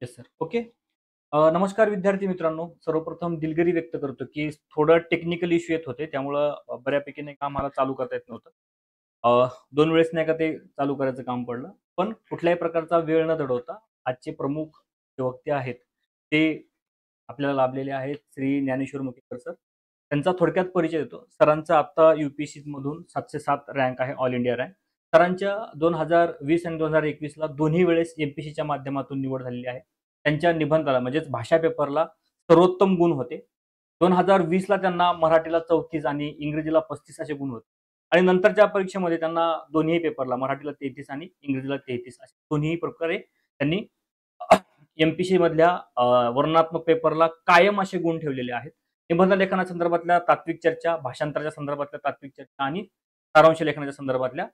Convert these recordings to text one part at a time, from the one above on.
Yes sir. Okay. नमस्कार विद्यार्थी मित्रांनो. सर्वप्रथम दिलगिरी व्यक्त करतो, की थोडं टेक्निकल इश्यू येत होते. त्यामुळं बऱ्यापैकी नाही का आम्हाला चालू करता येत नव्हतं. 2 वेळेस नाही का ते चालू करायचं काम पडलं. पण कुठल्याही प्रकारचा वेळ न दडवता आजचे प्रमुख जे वक्ते आहेत, ते आपल्याला लाभलेले आहेत श्री ज्ञानेश्वर मुखेकर सर. त्यांचा थोडक्यात परिचय देतो. सरांचा आता मधून 707 रँक आहे, ऑल इंडिया रँक. सरांच्या 2020 आणि 2021ला दोन्ही वेळेस एमपीसीच्या माध्यमातून निवड झालेली आहे. त्यांच्या निबंधाला म्हणजेच भाषा पेपरला सर्वोत्तम गुण होते. 2020ला त्यांना मराठीला 34 आणि इंग्रजीला 35 असे गुण होते. आणि नंतरच्या परीक्षेमध्ये त्यांना दोन्ही पेपरला मराठीला 33 आणि इंग्रजीला 33 असे दोन्ही प्रकारे त्यांनी एमपीसी मधल्या वर्णनात्मक पेपरला कायम असे गुण ठेवलेले आहेत. निबंध लेखनासंदर्भातल्या तात्विक चर्चा, भाषांतराच्या संदर्भातल्या तात्विक चर्चा आणि सारांश लेखनाच्या संदर्भातल्या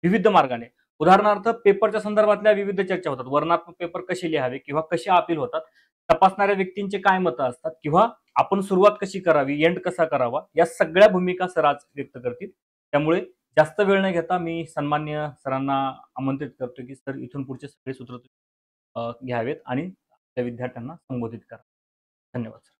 विविध मार्गाने, उदाहरणार्थ पेपरच्या संदर्भातल्या विविध चर्चा होतात. वर्णनात्मक पेपर कसे लिहावे किंवा कसे अपील होतात, तपासणाऱ्या व्यक्तींचे काय मतं असतात किंवा आपण सुरुवात कशी करावी, एंड कसा करावा, या सगळ्या भूमिका सर आज व्यक्त करतील. त्यामुळे जास्त वेळ न घेता मी सन्माननीय सरांना आमंत्रित करतो, की सर इथून पुढचे सगळे सूत्र घ्यावेत आणि त्या विद्यार्थ्यांना संबोधित करा. धन्यवाद सर.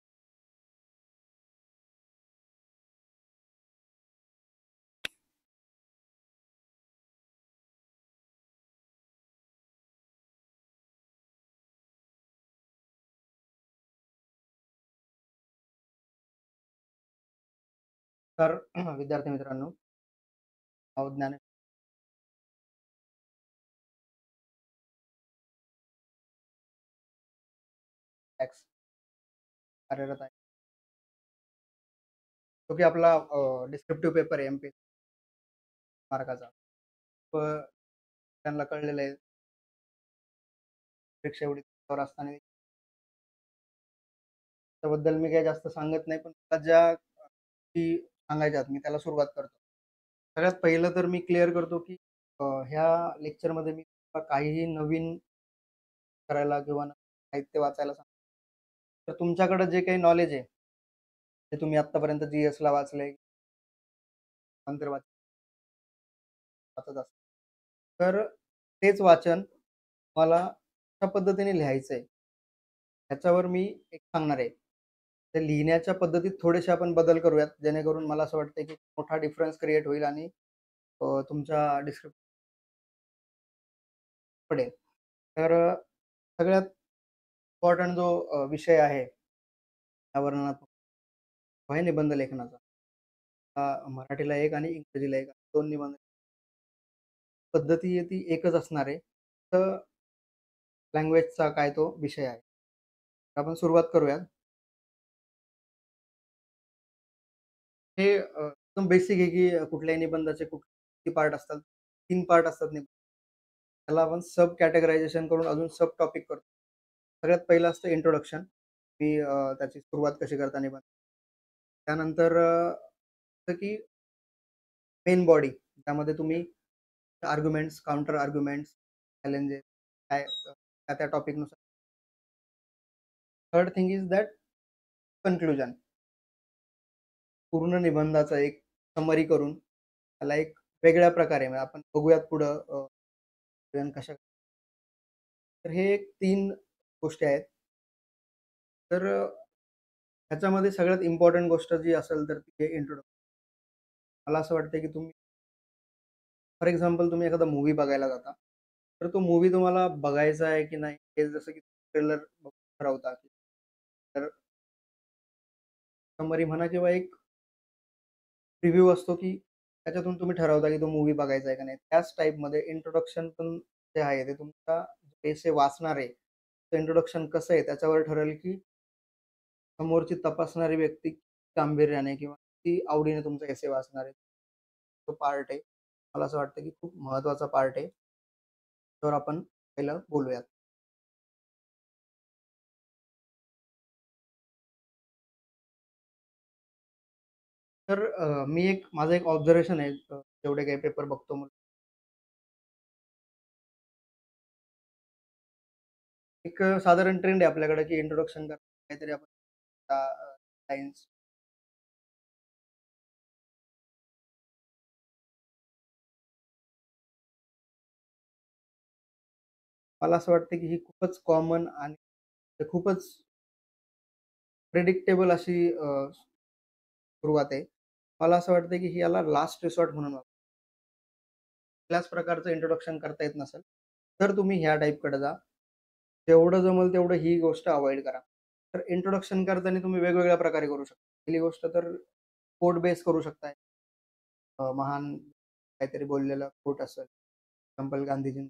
तर विद्यार्थी मित्रांनो, ज्ञान टॅक्स कार्यरत आहे. तो की आपला डिस्क्रिप्टिव्ह पेपर आहे एमपी मार्काचा. त्यांना कळलेलं आहे परीक्षा एवढी त्यावर असताना त्याबद्दल मी काही जास्त सांगत नाही, पण मला ज्या की सांगायच्यात मी त्याला सुरुवात करतो. सगळ्यात पहिलं तर मी क्लिअर करतो की ह्या लेक्चरमध्ये मी काहीही नवीन करायला किंवा साहित्य वाचायला सांगतो. तर तुमच्याकडे जे काही नॉलेज आहे ते तुम्ही आतापर्यंत जीएस ला वाचलंय, नंतर वाचत असता. तर तेच वाचन मला कशा पद्धतीने लिहायचं आहे, ह्याच्यावर मी एक सांगणार आहे. त्या लिहिण्याच्या पद्धतीत थोडेसे आपण बदल करूयात, जेणेकरून मला असं वाटतं की मोठा डिफरन्स क्रिएट होईल आणि तुमच्या डिस्क्रिप्शन पडेल. तर सगळ्यात इम्पॉर्टंट जो विषय आहे या वर्णनात्मक आहे निबंध लेखनाचा. मराठीला एक आणि इंग्रजीला एक, दोन निबंध पद्धती आहे ती एकच असणार आहे. तर लँग्वेजचा काय तो विषय आहे. आपण सुरुवात करूयात. हे एकदम बेसिक आहे की कुठल्याही निबंधाचे किती पार्ट असतात. 3 पार्ट असतात निबंध. त्याला आपण सब कॅटेगरायझेशन करून अजून सब टॉपिक करतो. सगळ्यात पहिलं असतं इंट्रोडक्शन, की त्याची सुरुवात कशी करता निबंध. त्यानंतर जसं की मेन बॉडी, त्यामध्ये तुम्ही आर्ग्युमेंट्स, काउंटर आर्ग्युमेंट्स, चॅलेंजेस काय त्या टॉपिकनुसार. Third thing is that conclusion. पूर्ण निबंधाचा एक समरी करून त्याला एक वेगळ्या प्रकारे म्हणजे आपण बघूयात पुढं कशा. तर हे एक 3 गोष्टी आहेत. तर ह्याच्यामध्ये सगळ्यात इम्पॉर्टंट गोष्ट जी असेल तर ती आहे इंट्रोडक्शन. मला असं वाटतं की तुम्ही फॉर एक्झाम्पल तुम्ही एखादा मूव्ही बघायला जाता. तर तो मूव्ही तुम्हाला बघायचा आहे की नाही हे जसं की ट्रेलर बघून ठरवता. तर समरी म्हणा किंवा एक रिव्ह्यू असतो की त्याच्यातून तुम्ही ठरवता की तो मूव्ही बघायचा आहे का नाही. त्याच टाईपमध्ये इंट्रोडक्शन पण जे आहे ते तुमचा एसे वाचणार आहे. इंट्रोडक्शन कसं आहे त्याच्यावर ठरेल की समोरची तपासणारी व्यक्ती गांभीर्याने किंवा ती आवडीने तुमचा एसे वाचणार आहे. तो पार्ट आहे. मला असं वाटतं की खूप महत्त्वाचा पार्ट आहे. त्यावर आपण पहिलं बोलूयात. तर मी एक माझं एक ऑब्झर्वेशन आहे, जेवढे काही पेपर बघतो म्हणून. एक साधारण ट्रेंड आहे आपल्याकडे की इंट्रोडक्शन काहीतरी आपण सायन्स. मला असं वाटतं की ही खूपच कॉमन आणि ते खूपच प्रेडिक्टेबल अशी सुरुवात आहे. मला असं वाटतं की ही याला लास्ट रिसॉर्ट म्हणून कुठल्याच प्रकारचं इंट्रोडक्शन करता येत नसेल, तर तुम्ही ह्या टाइपकडे जा. जेवढं जमेल तेवढं ही गोष्ट अव्हॉइड करा. तर इंट्रोडक्शन करताना तुम्ही वेगवेगळ्या प्रकारे करू शकता. पहिली गोष्ट तर कोट बेस करू शकता. महान काहीतरी बोललेलं कोट असेल, एक्झाम्पल गांधीजीं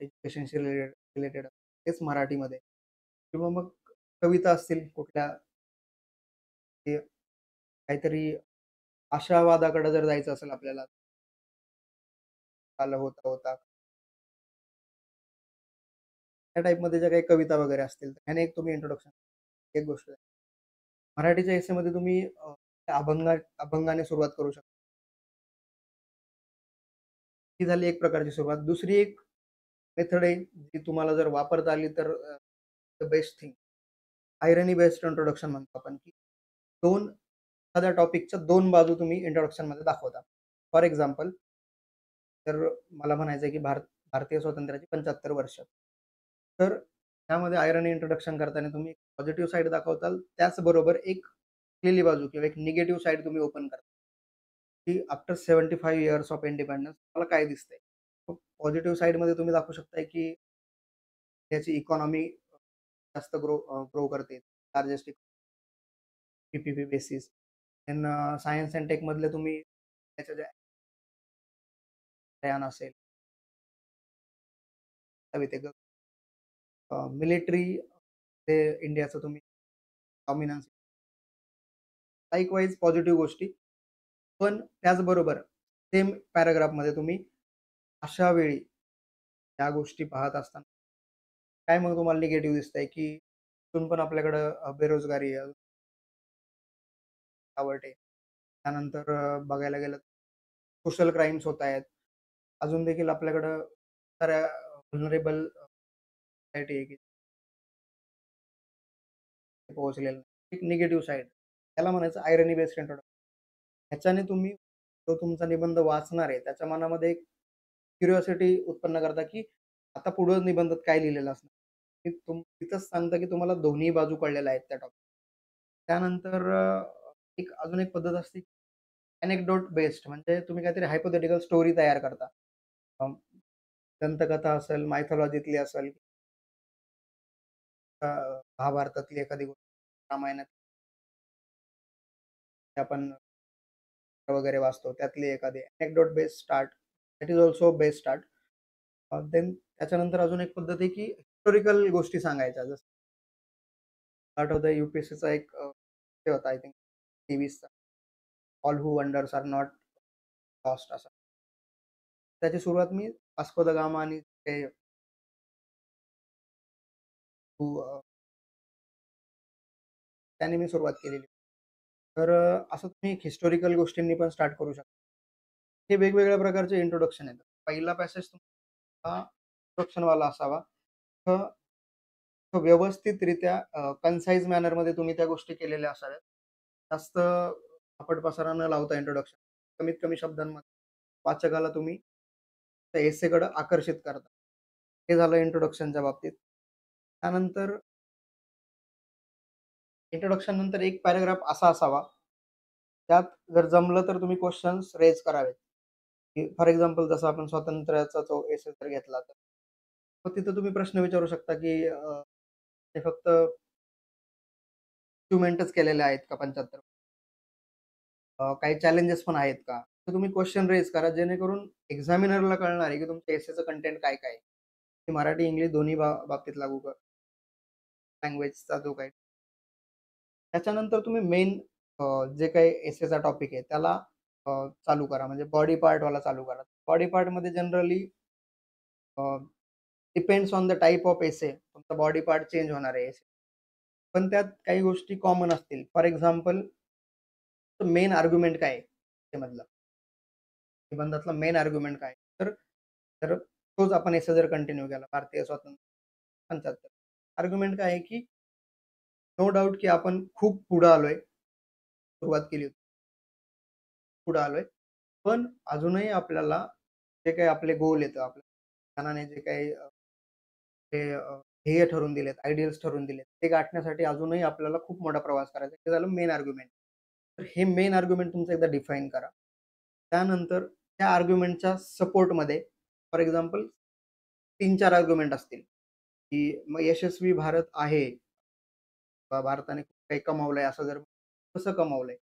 एज्युकेशनशी रिलेटेड तेच मराठीमध्ये किंवा मग कविता असतील कुठल्या, की काहीतरी आशावादाकडे जर जायचं असेल आपल्याला, आलं होता होता त्या टाईपमध्ये ज्या काही कविता वगैरे असतील, तर ह्याने एक तुम्ही इंट्रोडक्शन एक गोष्ट आहे. मराठीच्या एसेमध्ये तुम्ही अभंगाने सुरुवात करू शकता. ही झाली एक प्रकारची सुरुवात. दुसरी एक मेथड आहे, जी तुम्हाला जर वापरता आली तर द बेस्ट थिंग. आयरनी बेस्ड इंट्रोडक्शन म्हणतो आपण, की 2 एखाद्या टॉपिकच्या 2 बाजू तुम्ही इंट्रोडक्शनमध्ये दाखवता. फॉर एक्झाम्पल, तर मला म्हणायचं आहे, की भारतीय स्वातंत्र्याची 75 वर्ष. तर त्यामध्ये आयरनी इंट्रोडक्शन करताना तुम्ही पॉझिटिव्ह साइड दाखवताल. त्याचबरोबर एक असलेली बाजू किंवा एक निगेटिव्ह साइड तुम्ही ओपन करता, की आफ्टर 75 इयर्स ऑफ इंडिपेंडन्स मला काय दिसतंय? पॉझिटिव्ह साइडमध्ये तुम्ही दाखवू शकताय, की त्याची इकॉनॉमी जास्त ग्रो करते. Largest PPP basis. Then science and टेकमधले तुम्ही त्याच्या ज्या प्रयाण असेल, मिलिटरी ते इंडियाचं तुम्ही डॉमिनन्स, लाइकवाईज पॉझिटिव्ह गोष्टी. पण त्याचबरोबर सेम पॅराग्राफमध्ये तुम्ही अशा वेळी त्या गोष्टी पाहत असताना काय मग तुम्हाला निगेटिव्ह दिसतंय, की इथून पण आपल्याकडं बेरोजगारी आहे, आवडते. त्यानंतर बघायला गेलं सोशल क्राईम्स होत आहेत. अजून देखील आपल्याकडं साऱ्या व्हलनरेबल सोसायटी आहे, की पोहोचलेलं नाही. एक निगेटिव्ह साइड. त्याला म्हणायचं आयरनी बेस्ड इंट्रोडक्शन. ह्याच्याने तुम्ही जो तुमचा निबंध वाचणार आहे, त्याच्या मनामध्ये एक क्युरिओसिटी उत्पन्न करता, की आता पुढं निबंधात काय लिहिलेलं असणार. ते तिथंच सांगतं, की तुम्हाला दोन्ही बाजू कळलेल्या आहेत त्या टॉपिक. त्यानंतर एक अजून एक पद्धत असते, अनेक्डोट बेस्ड म्हणजे तुम्ही काहीतरी हायपोथेटिकल स्टोरी तयार करता. अ, दंतकथा असेल, मायथॉलॉजीतली असेल, महाभारतातली एखादी गोष्ट, रामायणात आपण वगैरे वाचतो, त्यातली एखादी anecdote based start, that is also best start. Then त्याच्यानंतर अजून एक पद्धत आहे, की हिस्टॉरिकल गोष्टी सांगायच्या. जसं आठवतंय यू-पी-एस-सीचा एक हे होता आय थिंक 23चा, all who wonders are not lost असा. त्याची सुरुवात मी वास्को द गामा आणि ते हू त्याने मी सुरुवात केलेली. तर असं तुम्ही हिस्टॉरिकल गोष्टींनी पण स्टार्ट करू शकता. हे वेगवेगळ्या प्रकारचे इंट्रोडक्शन आहेत. पहिला पॅसेज तुमचा इंट्रोडक्शनवाला असावा. तर तो व्यवस्थितरित्या कन्साइज मॅनरमध्ये तुम्ही त्या गोष्टी केलेल्या असाव्यात. जास्त आपट-पसारा न लावता इंट्रोडक्शन. कमीत कमी शब्दांमध्ये वाचकाला तुम्ही त्या एस्सेकडे आकर्षित करता. हे झालं इंट्रोडक्शनच्या बाबतीत. त्यानंतर इंट्रोडक्शन नंतर एक पॅराग्राफ असा असावा, त्यात जर जमलं तर तुम्ही क्वेशन्स रेज करावेत. की फॉर एक्झाम्पल जसं आपण स्वातंत्र्याचा जो एसे जर घेतला तर मग तिथं तुम्ही प्रश्न विचारू शकता, की ते फक्त अचिव्हमेंटच केलेल्या आहेत का 75? काही चॅलेंजेस पण आहेत का? तर तुम्ही क्वेशन रेज करा जेणेकरून एक्झामिनरला कळणार आहे, की तुमच्या एसेचं कंटेंट काय-काय आहे. ते मराठी, इंग्लिश दोन्ही बाबतीत लागू कर लँग्वेजचा जो काही. त्याच्यानंतर तुम्ही मेन जे काही एसेचा टॉपिक आहे त्याला अ, चालू करा. म्हणजे बॉडी पार्टवाला चालू करा. बॉडी पार्टमध्ये generally depends on the type of essay तुमचा बॉडी पार्ट चेंज होणार आहे एसे. पण त्यात काही गोष्टी कॉमन असतील. फॉर एक्झाम्पल मेन आर्ग्युमेंट काय आहे त्यामधला? निबंधातला मेन आर्ग्युमेंट काय आहे? तर तोच आपण एसे जर कंटिन्यू केला भारतीय स्वातंत्र्य 75. आर्ग्युमेंट काय आहे, की नो डाउट की आपण खूप पुढे आलोय. सुरुवात केली होती. पुढे आलोय. पण अजूनही आपल्याला जे काही आपले गोल येतं आपल्या मनाने जे काही ते ध्येय ठरवून दिलेत, आयडियल्स ठरवून दिलेत. ते गाठण्यासाठी अजूनही आपल्याला खूप मोठा प्रवास करायचा आहे. हे झालं मेन आर्ग्युमेंट. तर हे मेन आर्ग्युमेंट तुमचं एकदा डिफाईन करा. त्यानंतर त्या आर्ग्युमेंटच्या सपोर्टमध्ये फॉर एक्झाम्पल 3-4 आर्ग्युमेंट असतील, की मग यशस्वी भारत आहे, भारताने खूप काही कमावलंय असं जर कसं कमावलंय?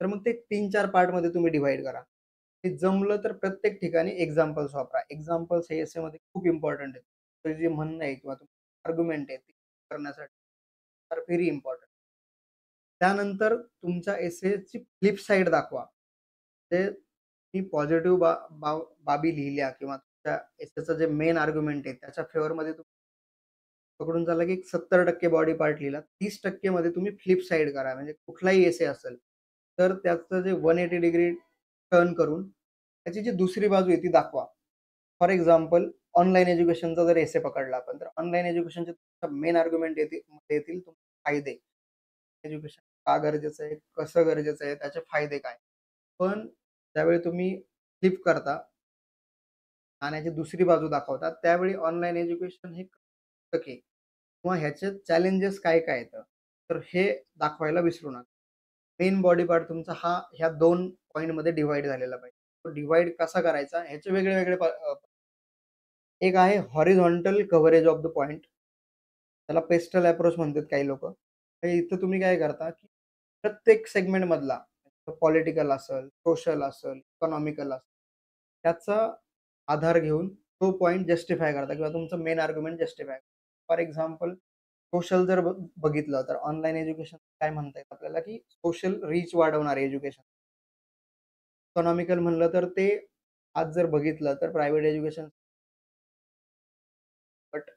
तर मग ते 3-4 पार्टमध्ये तुम्ही डिव्हाईड करा. ते जमलं तर प्रत्येक ठिकाणी एक्झाम्पल्स वापरा. एक्झाम्पल्स हे एसेमध्ये खूप इम्पोर्टंट आहेत. तर जे म्हणणं आहे किंवा आर्ग्युमेंट आहे ते करण्यासाठी तर व्हेरी इम्पोर्टंट. त्यानंतर तुमच्या एसेची फ्लिप साइड दाखवा. ते तुम्ही पॉझिटिव्ह बाबी लिहिल्या किंवा तुमच्या एसेचं जे मेन आर्ग्युमेंट आहे त्याच्या फेवरमध्ये पकडून चाला की 70% बॉडी पार्ट लिहिला. 30% मध्ये तुम्ही फ्लिप साइड करा. म्हणजे कुठलाही एसे असेल, तर त्याचं जे 180 डिग्री टर्न करून त्याची जी दुसरी बाजू आहे ती दाखवा. फॉर एक्झाम्पल ऑनलाईन एज्युकेशनचा जर एसे पकडला आपण, तर ऑनलाईन एज्युकेशनचे मेन आर्ग्युमेंट येतील फायदे. एज्युकेशन का गरजेचं आहे? कसं गरजेचं आहे? त्याचे फायदे काय? पण ज्यावेळी तुम्ही फ्लिप करता, नाण्याची दुसरी बाजू दाखवता, त्यावेळी ऑनलाईन एज्युकेशन हे पुस्तके किंवा ह्याचे चॅलेंजेस काय-काय येतं, तर हे दाखवायला विसरू नका. मेन बॉडी पार्ट तुमचा ह्या 2 पॉइंटमध्ये डिव्हाईड झालेला पाहिजे. तो डिव्हाईड कसा करायचा ह्याचे वेगळे-वेगळे एक आहे horizontal coverage of the point. त्याला पेस्टल अप्रोच म्हणतात काही लोकं. तर इथं तुम्ही काय करता, की प्रत्येक सेगमेंटमधला पॉलिटिकल असेल, सोशल असेल, इकॉनॉमिकल असेल, त्याचा आधार घेऊन तो पॉइंट जस्टिफाय करता किंवा तुमचं main argument justify. For example social जर बघितलं तर ऑनलाईन एज्युकेशन काय म्हणता येईल आपल्याला, की सोशल रीच वाढवणारे एज्युकेशन. इकॉनॉमिकल म्हणलं तर ते आज जर बघितलं तर private education but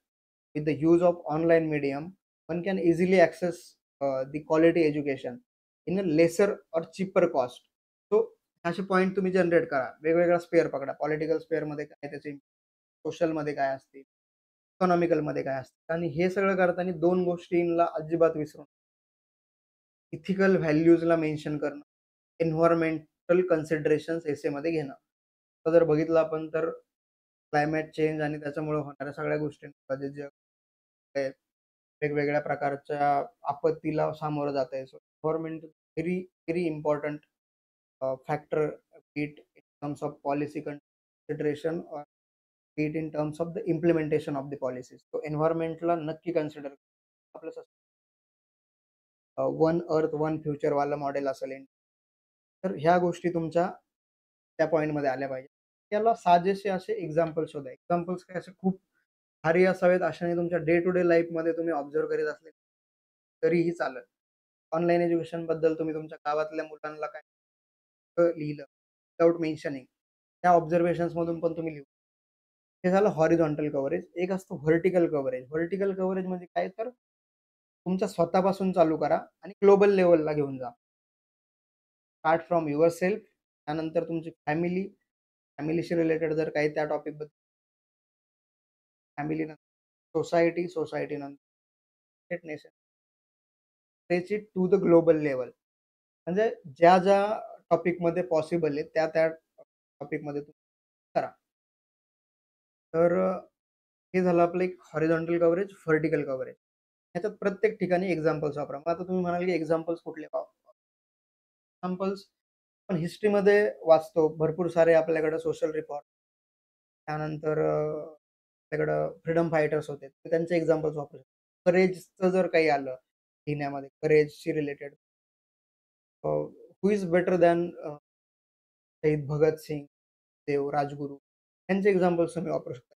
with the use of online medium, one can easily access the quality education in a lesser or cheaper cost. So असे पॉइंट तुम्ही जनरेट करा. वेगवेगळा स्पेअर पकडा. पॉलिटिकल स्पेअरमध्ये काय त्याचे, सोशलमध्ये काय असतील, इकॉनॉमिकलमध्ये काय असतील आणि हे सगळं करताना 2 गोष्टींना अजिबात विसरू नका. इथिकल व्हॅल्यूजला मेन्शन करणं, एन्व्हायर्नमेंटल कन्सिडरेशन्स एसेमध्ये घेणं. आता जर बघितलं आपण तर क्लायमेट चेंज आणि त्याच्यामुळे होणाऱ्या सगळ्या गोष्टींमध्ये जे आहे, वेगवेगळ्या प्रकारच्या आपत्तीला सामोरं जात आहे. So government very, very important factor, be it in terms of policy consideration और be it in terms of the implementation of the policies. तो एन्व्हायर्नमेंटला नक्की कन्सिडर आपलं वन अर्थ, वन फ्युचरवालं मॉडेल असेल. तर ह्या गोष्टी तुमच्या त्या पॉइंटमध्ये आल्या पाहिजेत. त्याला साजेसे असे एक्झाम्पल्स शोधा. एक्झाम्पल्स काय असे खूप भारी असावेत अशा नाही, तुमच्या डे टू डे लाईफमध्ये तुम्ही ऑब्झर्व्ह करीत असले तरीही चालेल. ऑनलाईन एज्युकेशनबद्दल तुम्ही तुमच्या गावातल्या मुलांना काय लिहिलं विदाऊट मेन्शनिंग, त्या ऑब्झर्वेशन्समधून पण तुम्ही लिहू. हे झालं हॉरिझॉन्टल कव्हरेज. एक असतं व्हर्टिकल कव्हरेज. व्हर्टिकल कव्हरेज म्हणजे काय, तर तुमच्या स्वतःपासून चालू करा आणि ग्लोबल लेव्हलला घेऊन जा. स्टार्ट फ्रॉम युअरसेल्फ, त्यानंतर तुमची फॅमिली, फॅमिलीशी रिलेटेड जर काही त्या टॉपिकबद्दल, फॅमिली नंतर सोसायटी, सोसायटी नंतर nation, take it to the global level. म्हणजे ज्या टॉपिकमध्ये पॉसिबल आहे त्या टॉपिकमध्ये तुम्ही करा. तर हे झालं आपलं एक हॉरिझॉन्टल कव्हरेज, व्हर्टिकल कव्हरेज. ह्याच्यात प्रत्येक ठिकाणी एक्झाम्पल्स वापरा. मग आता तुम्ही म्हणाल की एक्झाम्पल्स कुठले एक्झाम्पल्स पण हिस्ट्रीमध्ये वाचतो. भरपूर सारे आपल्याकडे सोशल रिफॉर्म, त्यानंतर आपल्याकडं फ्रीडम फायटर्स होते. तर त्यांचे एक्झाम्पल्स वापरू शकतो. करेजचं जर काही आलं लिहिण्यामध्ये, करेजशी related who is better than शहीद भगतसिंग, देव, राजगुरू यांचे एक्झाम्पल्स तुम्ही वापरू शकता.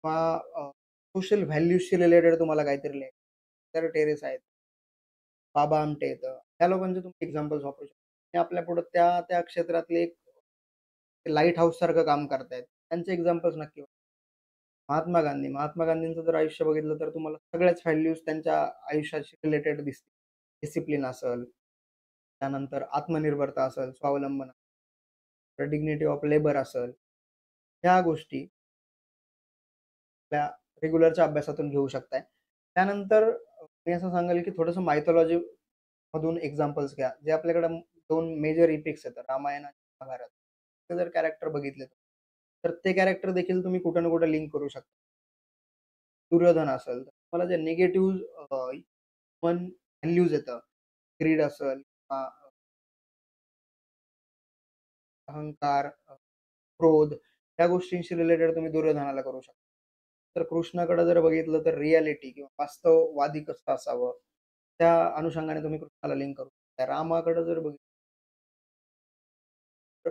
किंवा सोशल व्हॅल्यूजशी रिलेटेड तुम्हाला काहीतरी लिहायचं, तर टेरेस आहेत, बाबा आमटे येतं. त्या लोकांचे तुम्ही एक्झाम्पल्स वापरू शकता. आणि आपल्या पुढे त्या त्या क्षेत्रातले एक लाईट हाऊस सारखं काम करतायत. त्यांचे एक्झाम्पल्स नक्की वापरा. महात्मा गांधी. महात्मा गांधींचं जर आयुष्य बघितलं तर तुम्हाला सगळ्याच व्हॅल्यूज त्यांच्या आयुष्याशी रिलेटेड दिसतील. डिसिप्लिन असेल, त्यानंतर आत्मनिर्भरता असेल, स्वावलंबन, डिग्निटी ऑफ लेबर असेल, ह्या गोष्टी आपल्या रेग्युलरच्या अभ्यासातून घेऊ शकताय. त्यानंतर मी असं सांगेल की थोडंसं मायथॉलॉजी मधून एक्झाम्पल्स घ्या. जे आपल्याकडे 2 मेजर इपिक्स आहेत, रामायण आणि महाभारत. ते जर कॅरेक्टर बघितले, तर ते कॅरेक्टर देखील तुम्ही कुठे ना कुठे लिंक करू शकता. दुर्योधन असेल, तर तुम्हाला जे निगेटिव्ह ह्युमन व्हॅल्यूज येतं, ग्रीड असेल किंवा अहंकार, क्रोध या गोष्टींशी रिलेटेड तुम्ही दुर्योधनाला करू शकता. तर कृष्णाकडे जर बघितलं तर रिॲलिटी किंवा वास्तववादी कसं असावं, त्या अनुषंगाने तुम्ही कृष्णाला लिंक करू शकता. रामाकडे जर बघितलं तर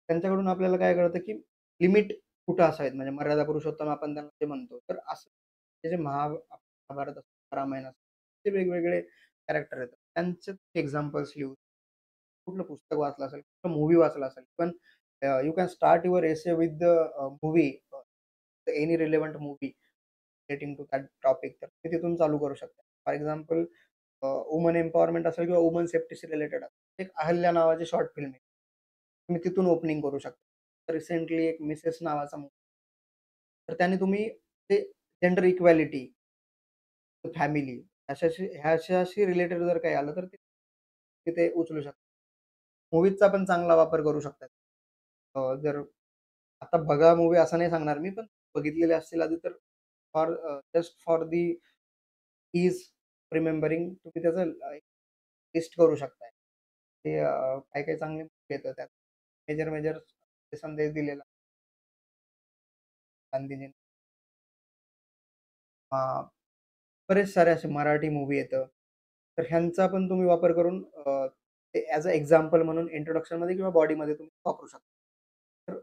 त्यांच्याकडून आपल्याला काय कळतं, की लिमिट कुठं असावीत म्हणजे मर्यादा पुरुषोत्तम आपण त्यांना ते म्हणतो. तर असं हे जे महाभारत असतं, रामायण असतं, ते वेगवेगळे कॅरेक्टर येतात. त्यांचे एक्झाम्पल्स लिहू कुठलं पुस्तक वाचलं असेल, कुठलं मूव्ही वाचला असेल. पण you can start your essay with the movie, any relevant movie relating to that topic. तर ते तिथून चालू करू शकता. फॉर एक्झाम्पल वुमन एम्पॉवरमेंट असेल किंवा वुमन सेफ्टीशी रिलेटेड असेल. एक अहल्या नावाची शॉर्ट फिल्म आहे. तुम्ही तिथून ओपनिंग करू शकता. रिसेंटली एक मिसेस नावाचा तर त्याने तुम्ही ते जेंडर इक्वॅलिटी, फॅमिली ह्याच्याशी रिलेटेड जर काही आलं तर ते तिथे उचलू शकता. मूव्हीजचा पण चांगला वापर करू शकतात. जर आता बघा मूव्ही असं नाही सांगणार मी, पण बघितलेले असतील आधी तर just for the ease remembering तुम्ही त्याचं लिस्ट करू शकताय. ते काही-काही चांगले movie येतात त्यात. मेजर संदेश दिलेला गांधीजींनी. हां, बरेच सारे असे मराठी मूव्ही येतं. तर ह्यांचा पण तुम्ही वापर करून ते ॲज अ एक्झाम्पल म्हणून इंट्रोडक्शनमध्ये किंवा बॉडीमध्ये तुम्ही वापरू शकता. तर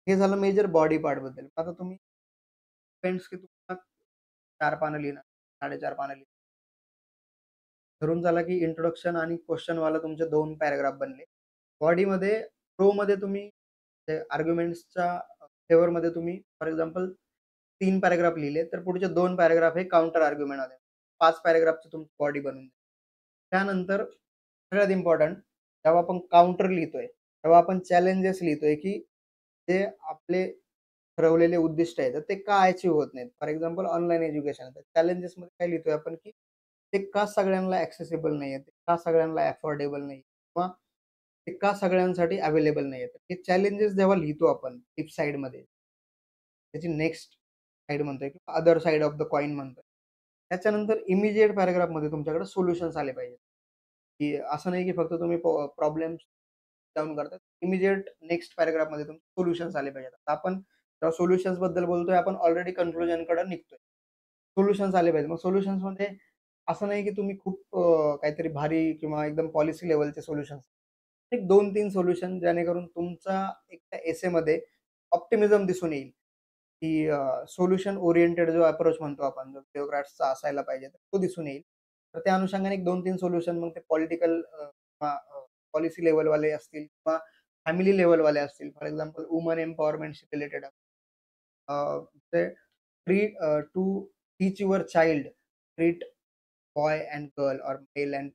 हे झालं मेजर बॉडी पार्टबद्दल. आता तुम्ही डिपेंड्स की तुम्हाला 4 पानं लिहिणार, 4.5 पानं लिहिणार. धरून चला की इंट्रोडक्शन आणि क्वेशनवाला तुमचे 2 पॅराग्राफ बनले. बॉडीमध्ये प्रोमध्ये तुम्ही आर्ग्युमेंट्सच्या फेवरमध्ये तुम्ही फॉर एक्झाम्पल 3 पॅराग्राफ लिहिले, तर पुढचे 2 पॅराग्राफ हे काउंटर आर्ग्युमेंट आले. 5 पॅराग्राफची तुमची बॉडी बनून जाईल. त्यानंतर सगळ्यात इम्पोर्टंट जेव्हा आपण काउंटर लिहितोय, तेव्हा आपण चॅलेंजेस लिहितोय, की जे आपले ठरवलेले उद्दिष्ट आहेत, तर ते का अचीव्ह होत नाहीत. For example online education. तर चॅलेंजेसमध्ये काय लिहितोय आपण, की ते का सगळ्यांना ॲक्सेसिबल नाहीये, ते का सगळ्यांना अफोर्डेबल नाही किंवा ते का सगळ्यांसाठी अवेलेबल नाहीये. तर हे चॅलेंजेस जेव्हा लिहितो आपण टिप साइडमध्ये, त्याची नेक्स्ट साइड म्हणतोय किंवा other side of the coin म्हणतोय. त्याच्यानंतर इमिडिएट पॅराग्राफमध्ये तुमच्याकडे सोल्युशन्स आले पाहिजेत, की असं नाही की फक्त तुम्ही प्रॉब्लेम्स डाउन करताय. इमिडिएट नेक्स्ट पॅराग्राफमध्ये तुमचे सोल्युशन्स आले पाहिजेत. आता आपण जेव्हा सोल्युशन्स बद्दल बोलतोय, आपण ऑलरेडी कन्क्लुजनकडे निघतोय. सोल्युशन्स आले पाहिजेत. मग सोल्युशन्समध्ये असं नाही की तुम्ही खूप काहीतरी भारी किंवा एकदम पॉलिसी लेव्हलचे सोल्युशन्स. एक 2-3 सोल्युशन जेणेकरून तुमचा एक त्या एसेमध्ये ऑप्टिमिझम दिसून येईल, की सोल्युशन ओरिएंटेड जो अप्रोच म्हणतो आपण, जो थिओक्रॅट्सचा असायला पाहिजे, तर तो दिसून येईल. तर त्या अनुषंगाने एक 2-3 सोल्युशन मग ते पॉलिटिकल किंवा पॉलिसी लेव्हलवाले असतील किंवा फॅमिली लेव्हलवाले असतील. फॉर एक्झाम्पल वुमन एम्पॉवरमेंटशी रिलेटेड ते to teach your child, treat boy and girl or male and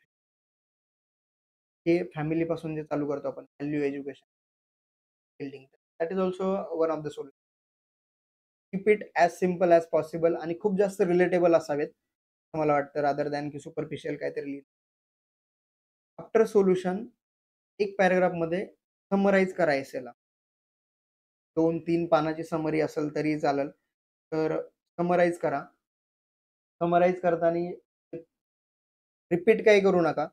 हे फॅमिलीपासून जे चालू करतो आपण value education building. That is also one of the solution. Keep it as simple as possible आणि खूप जास्त रिलेटेबल असावेत, असं मला वाटतं रादर दॅन की सुपरफिशियल काहीतरी लिहिलं. आफ्टर सोल्युशन एक पॅराग्राफमध्ये समराईज करा एसेला. 2-3 पानाची समरी असेल तरी चालेल. तर समराईज करा. समराईज करताना रिपीट काही करू नका.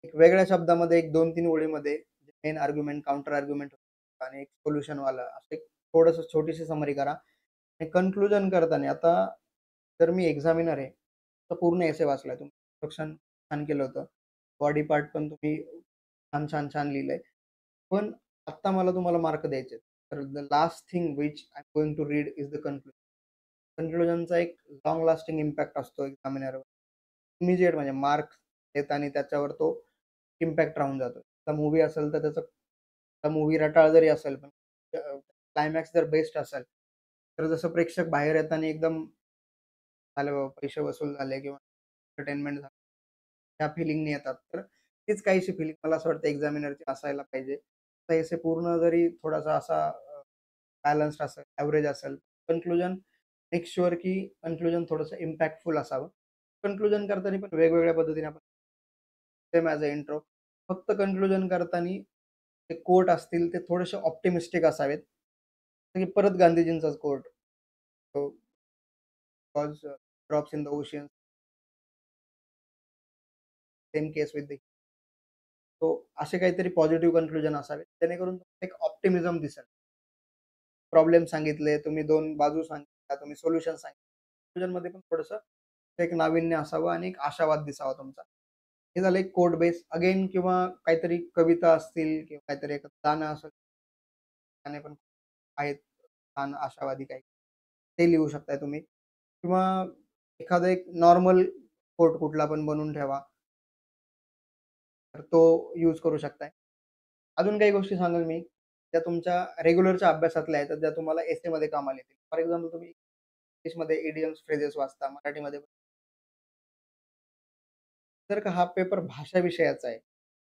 एक वेगळ्या शब्दामध्ये एक 2-3 ओळीमध्ये मेन आर्ग्युमेंट, काउंटर आर्ग्युमेंट आणि एक सोल्युशनवाला असं एक थोडंसं छोटीशी समरी करा. आणि कन्क्लुजन करताना आता जर मी एक्झामिनर आहे, तर पूर्ण एसे वाचलाय तुम्ही. इंट्रोडक्शन छान केलं होतं. बॉडी पार्ट पण तुम्ही छान, छान, छान लिहिलंय. पण आत्ता मला तुम्हाला मार्क द्यायचे आहेत. तर the last thing which I am going to read is the conclusion. कन्क्लुजनचा एक लाँग लास्टिंग इम्पॅक्ट असतो एक्झामिनरवर. इमिडिएट म्हणजे मार्क्स देताना त्याच्यावर तो इम्पॅक्ट राहून जातो. आता मूव्ही असेल तर त्याचा मूव्ही रटाळ जरी असेल, पण क्लायमॅक्स जर बेस्ट असेल, तर जसं प्रेक्षक बाहेर येताना एकदम झालं बाबा पैसे वसूल झाले किंवा एंटरटेनमेंट झालं, त्या फिलिंगनी येतात. तर तीच काहीशी फिलिंग मला असं वाटतं एक्झामिनरची असायला पाहिजे. तर हे पूर्ण जरी थोडासा असा बॅलन्स्ड असेल, एव्हरेज असेल, कन्क्लुजन मेक शुअर की कन्क्लुजन थोडंसं इम्पॅक्टफुल असावं. कन्क्लुजन करताना पण वेगवेगळ्या पद्धतीने आपण सेम ॲज अ इंट्रो. फक्त कन्क्लुजन करताना ते कोट असतील ते थोडेसे ऑप्टिमिस्टिक असावेत. की परत गांधीजींचाच quote. Cause drops in the ocean, same case with the so असे काहीतरी पॉझिटिव्ह कन्क्लुजन असावे, जेणेकरून तुम्हाला एक ऑप्टिमिझम दिसेल. प्रॉब्लेम सांगितले, तुम्ही 2 बाजू सांगितल्या, तुम्ही सोल्युशन सांगितलं. कन्क्लुजनमध्ये पण थोडंसं एक नाविन्य असावं आणि एक आशावाद दिसावा तुमचा. हे झालं एक कोड बेस अगेन किंवा काहीतरी कविता असतील किंवा काहीतरी एक गाणं असेल, गाणे पण आहेत छान आशावादी काही. ते लिहू शकताय तुम्ही किंवा एखादा एक नॉर्मल कोट कुठला पण बनवून ठेवा. तर तो यूज करू शकताय. अजून काही गोष्टी सांगेल मी, त्या तुमच्या रेग्युलरच्या अभ्यासातल्या आहेत, तर त्या तुम्हाला एसेमध्ये कामाला येतील. फॉर एक्झाम्पल तुम्ही इंग्लिशमध्ये इडियम्स, फ्रेजेस वाचता, मराठीमध्ये जर का हा पेपर भाषा विषयाचा आहे,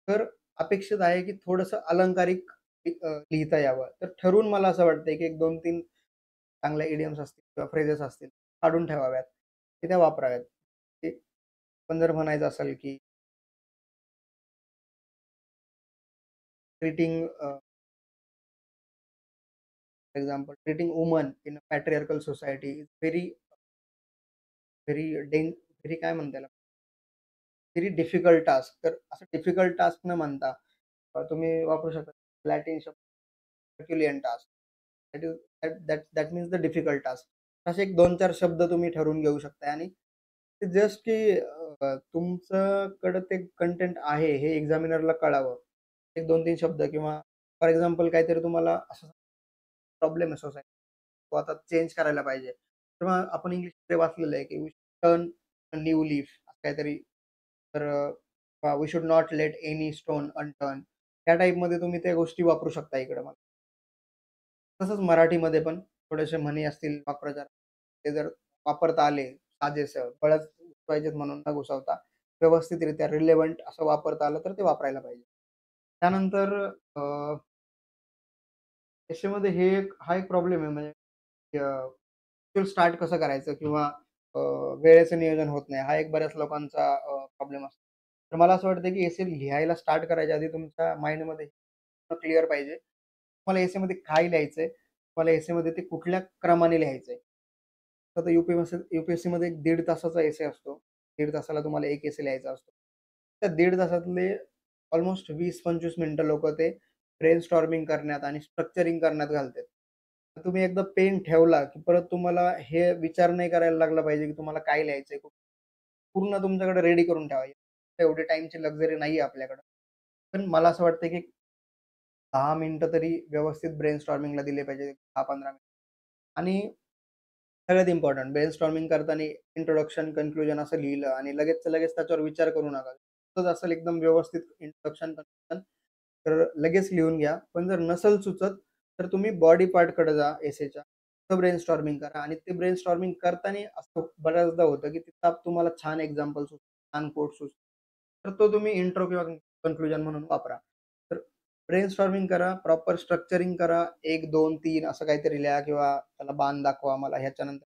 तर अपेक्षित आहे की थोडंसं अलंकारिक लिहिता यावं. तर ठरवून मला असं वाटतंय की एक 2-3 चांगल्या इडियम्स असतील किंवा फ्रेजेस असतील, काढून ठेवाव्यात. ते त्या वापराव्यात. ते पण जर म्हणायचं असेल की treating for example treating woman in a पॅट्रिआर्कल society is very very very काय म्हणता याला? Very difficult task. तर असं डिफिकल्ट टास्क न म्हणता तुम्ही वापरू शकता लॅटिन शब्द Herculean task. That is that that that means the difficult task. असे एक 2-4 शब्द तुम्ही ठरवून घेऊ शकताय आणि ते जस्ट की तुमच्याकडे ते कंटेंट आहे हे एक्झामिनरला कळावं. एक 2-3 शब्द किंवा फॉर एक्झाम्पल काहीतरी तुम्हाला असं प्रॉब्लेम आहे सोसायटी तो आता चेंज करायला पाहिजे. तेव्हा आपण इंग्लिशमध्ये वाचलेलं आहे की we turn a new leaf असं काहीतरी. तर we should not let any stone unturn. त्या टाइपमध्ये तुम्ही त्या गोष्टी वापरू शकता इकडे मला. तसंच मराठीमध्ये पण थोडेसे म्हणी असतील, वाक्प्रचार ते जर वापरता आले साजेसं, बळच पाहिजेत म्हणून न घुसवता व्यवस्थितरित्या रिलेव्हंट असं वापरता आलं तर ते वापरायला पाहिजे. त्यानंतर त्याच्यामध्ये हा एक प्रॉब्लेम आहे म्हणजे स्टार्ट कसं करायचं किंवा वेळेचं नियोजन होत नाही. हा एक बऱ्याच लोकांचा प्रॉब्लेम असतो. तर मला असं वाटतं की एसे लिहायला स्टार्ट करायच्या आधी तुमच्या माइंडमध्ये क्लिअर पाहिजे. तुम्हाला एसेमध्ये काय लिहायचंय? तुम्हाला एसेमध्ये ते कुठल्या क्रमाने लिहायचंय? तर यू-पी-एस-सीमध्ये एक 1.5 तासाचा एसे असतो. 1.5 तासाला तुम्हाला 1 एसे लिहायचा असतो. त्या 1.5 तासातले ऑलमोस्ट 20-25 मिनिटं लोकं ते ब्रेनस्टॉर्मिंग करण्यात आणि स्ट्रक्चरिंग करण्यात घालतात. तर तुम्ही एकदा पेन ठेवला, की परत तुम्हाला हे विचार नाही करायला लागला पाहिजे, की तुम्हाला काय लिहायचंय? पूर्ण तुमच्याकडे रेडी करून ठेवा. एवढी टाईमची लक्झरी नाहीये आपल्याकडं. पण मला असं वाटतं, की 10 मिनिटं तरी व्यवस्थित ब्रेनस्टॉर्मिंगला दिले पाहिजे. 10-15 मिनिटं. आणि सगळ्यात इम्पोर्टंट ब्रेनस्टॉर्मिंग करताना इंट्रोडक्शन, कन्क्लुजन असं लिहिलं आणि लगेचच्या लगेच त्याच्यावर विचार करू नका. तसंच असेल एकदम व्यवस्थित इंट्रोडक्शन, कन्क्लुजन तर लगेच लिहून घ्या. पण जर नसेल सुचत, तर तुम्ही बॉडी पार्टकडे जा एसेच्या. तिथं ब्रेनस्टॉर्मिंग करा आणि ते ब्रेनस्टॉर्मिंग करताना असं बऱ्याचदा होतं, की तिथं तुम्हाला छान एक्झाम्पल सुचतात, छान कोट सुचतात. तर तो तुम्ही इंट्रो किंवा कन्क्लुजन म्हणून वापरा. तर ब्रेनस्टॉर्मिंग करा, प्रॉपर स्ट्रक्चरिंग करा. 1, 2, 3 असं काहीतरी लिहा किंवा त्याला बाण दाखवा मला ह्याच्यानंतर